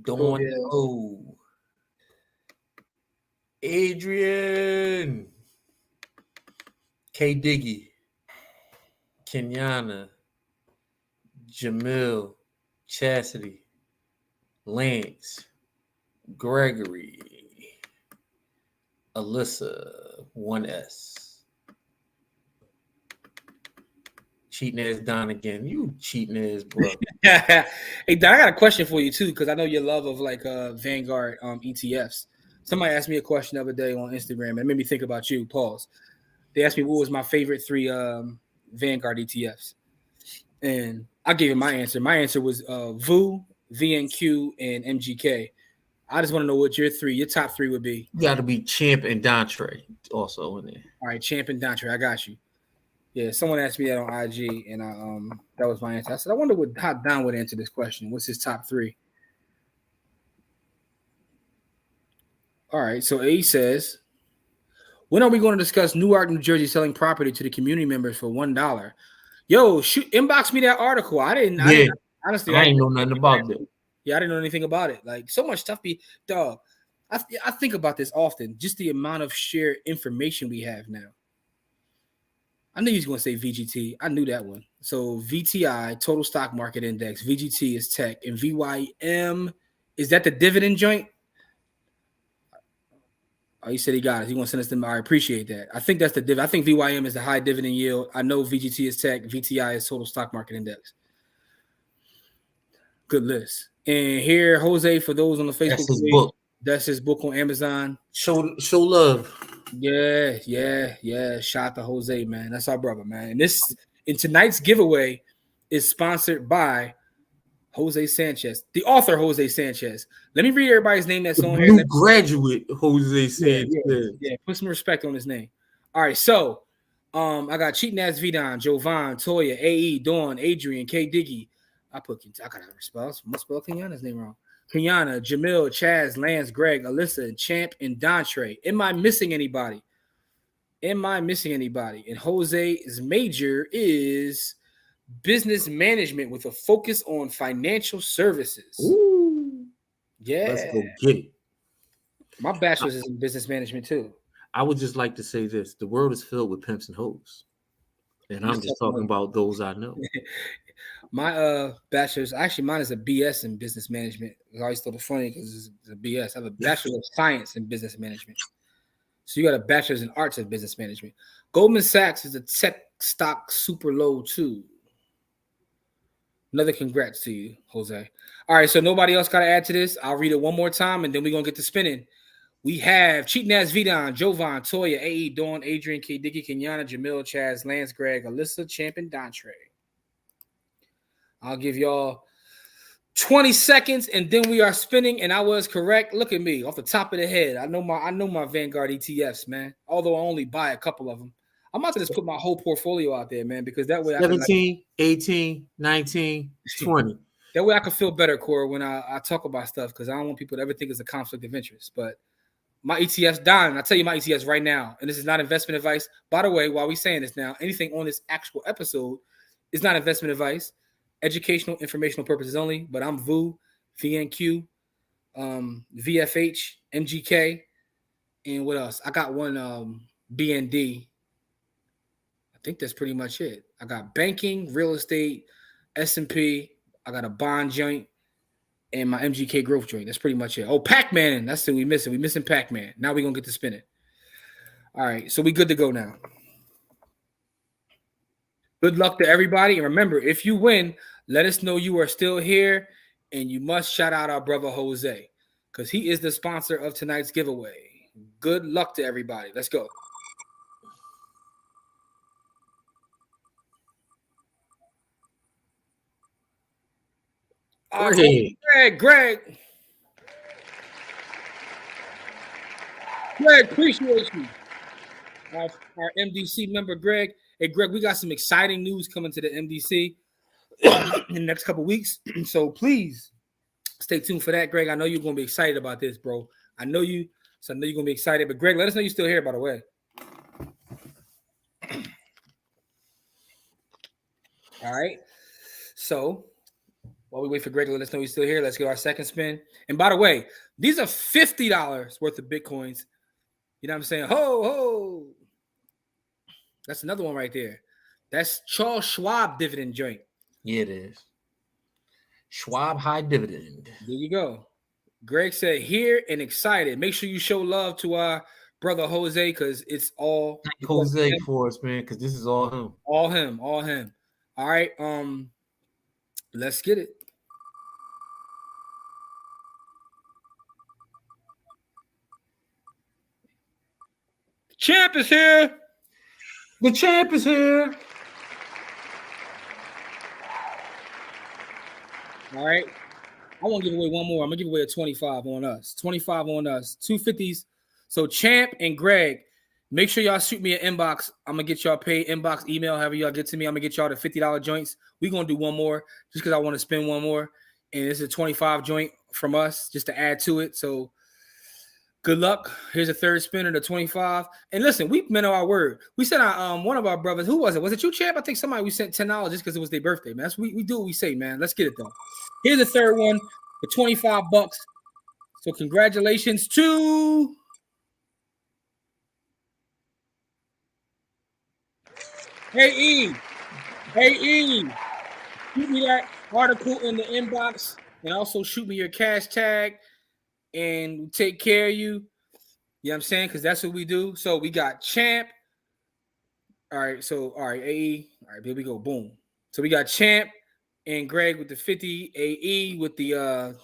S2: Dawn O, Adrian, K. Diggy, Kenyana, Jamil, Chastity, Lance, Gregory, Alyssa, 1S. Cheating ass Don again. You cheating ass bro.
S1: Hey Don, I got a question for you too, because I know your love of like Vanguard ETFs. Somebody asked me a question the other day on Instagram and it made me think about you. Pause. They asked me what was my favorite three Vanguard ETFs. And I gave him my answer. My answer was VU, VNQ, and MGK. I just want to know what your top three would be.
S2: You got to be Champ and Dontre also in there.
S1: All right, Champ and Dontre, I got you. Yeah, someone asked me that on IG, and that was my answer. I said, I wonder how Don would answer this question. What's his top three? All right, so A says, when are we going to discuss Newark, New Jersey selling property to the community members for $1? Yo, shoot, inbox me that article. I didn't honestly,
S2: I ain't know nothing about that.
S1: Yeah, I didn't know anything about it. Like so much stuff dog. I think about this often, just the amount of shared information we have now. I knew he was going to say VGT. I knew that one. So VTI, Total Stock Market Index. VGT is tech. And VYM, is that the dividend joint? Oh, he said he got it. He wants to send us them. I appreciate that. I think that's the dividend. I think VYM is the high dividend yield. I know VGT is tech. VTI is Total Stock Market Index. Good list. And here, Jose, for those on the Facebook
S2: that's his
S1: page,
S2: book.
S1: That's his book on Amazon.
S2: Show love.
S1: Yeah. Shout out to Jose, man. That's our brother, man. And tonight's giveaway is sponsored by Jose Sanchez, the author Jose Sanchez. Let me read everybody's name that's on here.
S2: New graduate Jose Sanchez.
S1: Yeah, put some respect on his name. All right, so I got Cheating Ass Vidon, Jovan, Toya, AE, Dawn, Adrian, K. Diggy. I gotta spell Kenyana's name wrong. Kenyana, Jamil, Chaz, Lance, Greg, Alyssa, Champ, and Dontre. Am I missing anybody? And Jose's major is business management with a focus on financial services.
S2: Ooh.
S1: Yeah.
S2: Let's go get it.
S1: My bachelor's is in business management too.
S2: I would just like to say this. The world is filled with pimps and hoes. And I'm just talking about those I know.
S1: My bachelor's, actually mine is a BS in business management. I always thought it funny because it's a BS. I have a bachelor of science in business management. So you got a bachelor's in arts of business management. Goldman Sachs is a tech stock super low too. Another congrats to you, Jose. All right, so nobody else got to add to this. I'll read it one more time and then we're going to get to spinning. We have Cheating Ass Vidon, Jovan, Toya, AE, Dawn, Adrian, K. Dicky, Kenyana, Jamil, Chaz, Lance, Greg, Alyssa, Champ, and Dontre. I'll give y'all 20 seconds and then we are spinning. And I was correct. Look at me off the top of the head. I know my Vanguard ETFs, man. Although I only buy a couple of them. I'm about to just put my whole portfolio out there, man, because that way
S2: 17, 18, 19, 20.
S1: That way I can feel better, Cora, when I talk about stuff, because I don't want people to ever think it's a conflict of interest. But my ETFs, Don, I'll tell you my ETFs right now, and this is not investment advice. By the way, while we're saying this now, anything on this actual episode is not investment advice. Educational, informational purposes only, but I'm VU, VNQ, VFH, MGK, and what else? I got one BND. I think that's pretty much it. I got banking, real estate, S&P. I got a bond joint and my MGK growth joint. That's pretty much it. Oh, Pac-Man. That's it. We missing. We missing Pac-Man. Now we're going to get to spin it. All right. So we good to go now. Good luck to everybody. And remember, if you win, let us know you are still here. And you must shout out our brother Jose because he is the sponsor of tonight's giveaway. Good luck to everybody. Let's go. Greg, appreciate you. Our MDC member, Greg. Hey, Greg, we got some exciting news coming to the MDC in the next couple weeks. So please stay tuned for that, Greg. I know you're going to be excited about this, bro. I know you're going to be excited. But, Greg, let us know you're still here, by the way. All right. So while we wait for Greg to let us know he's still here, let's get our second spin. And by the way, these are $50 worth of Bitcoins. You know what I'm saying? Ho, ho. That's another one right there. That's Charles Schwab dividend joint.
S2: Yeah, it is. Schwab high dividend.
S1: There you go. Greg said, here and excited. Make sure you show love to our brother Jose because it's all
S2: Jose for us, man, because this is all him.
S1: All him. All right. Let's get it. Champ is here.
S2: The champ is here.
S1: All right. I want to give away one more. I'm going to give away a 25 on us. 25 on us. 250s. So Champ and Greg, make sure y'all shoot me an inbox. I'm going to get y'all paid inbox, email, however y'all get to me. I'm going to get y'all the $50 joints. We're going to do one more just because I want to spend one more. And it's a 25 joint from us just to add to it. So good luck. Here's a third spinner, the 25. And listen, we meant our word. We sent our one of our brothers. Who was it? Was it you, Champ? I think somebody we sent $10 just because it was their birthday, man. That's we do what we say, man. Let's get it though. Here's the third one for $25. So congratulations to Hey E. Shoot me that article in the inbox and also shoot me your cash tag. And take care of you. You know what I'm saying? Because that's what we do. So we got Champ. All right. So, all right, AE. All right, here we go. Boom. So we got Champ and Greg with the 50, AE with the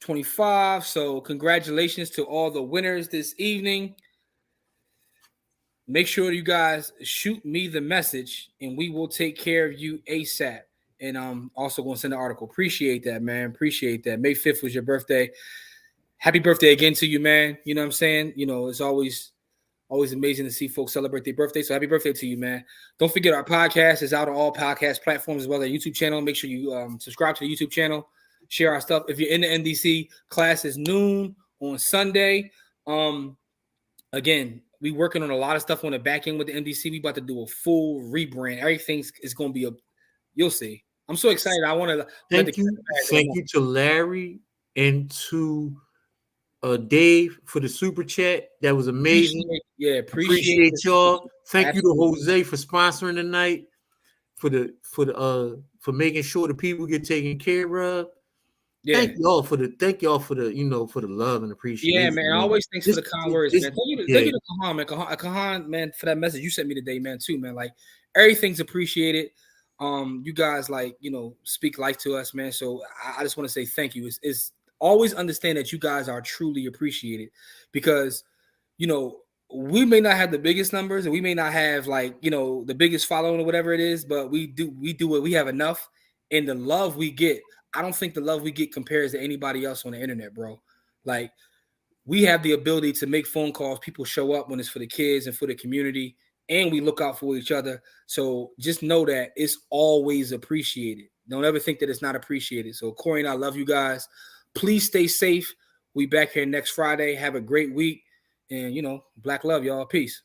S1: 25. So congratulations to all the winners this evening. Make sure you guys shoot me the message and we will take care of you ASAP. And I'm also going to send an article. Appreciate that, man. Appreciate that. May 5th was your birthday. Happy birthday again to you, man. You know what I'm saying? You know, it's always amazing to see folks celebrate their birthday. So happy birthday to you, man. Don't forget our podcast is out on all podcast platforms as well as our YouTube channel. Make sure you subscribe to the YouTube channel. Share our stuff. If you're in the NDC, class is noon on Sunday. Again, we working on a lot of stuff on the back end with the NDC. We about to do a full rebrand. Everything is going to be you'll see. I'm so excited. I want to
S2: thank you to Larry and to Dave for the super chat. That was amazing. Appreciate y'all. Thank you to Jose for sponsoring tonight, for making sure the people get taken care of. Yeah. Thank y'all for the for the love and appreciation.
S1: Yeah, man. Always thanks for the kind words, man. Thank you to Kahan, man. Kahan, man, for that message you sent me today, man, too, man. Like everything's appreciated. You guys speak life to us, man. So I just want to say thank you. It's always understand that you guys are truly appreciated because we may not have the biggest numbers and we may not have the biggest following or whatever it is, but we do what we have enough. And the love we get, I don't think the love we get compares to anybody else on the internet, bro. Like we have the ability to make phone calls. People show up when it's for the kids and for the community. And we look out for each other. So just know that it's always appreciated. Don't ever think that it's not appreciated. So Corey and I love you guys. Please stay safe. We back here next Friday. Have a great week. And, Black love, y'all. Peace.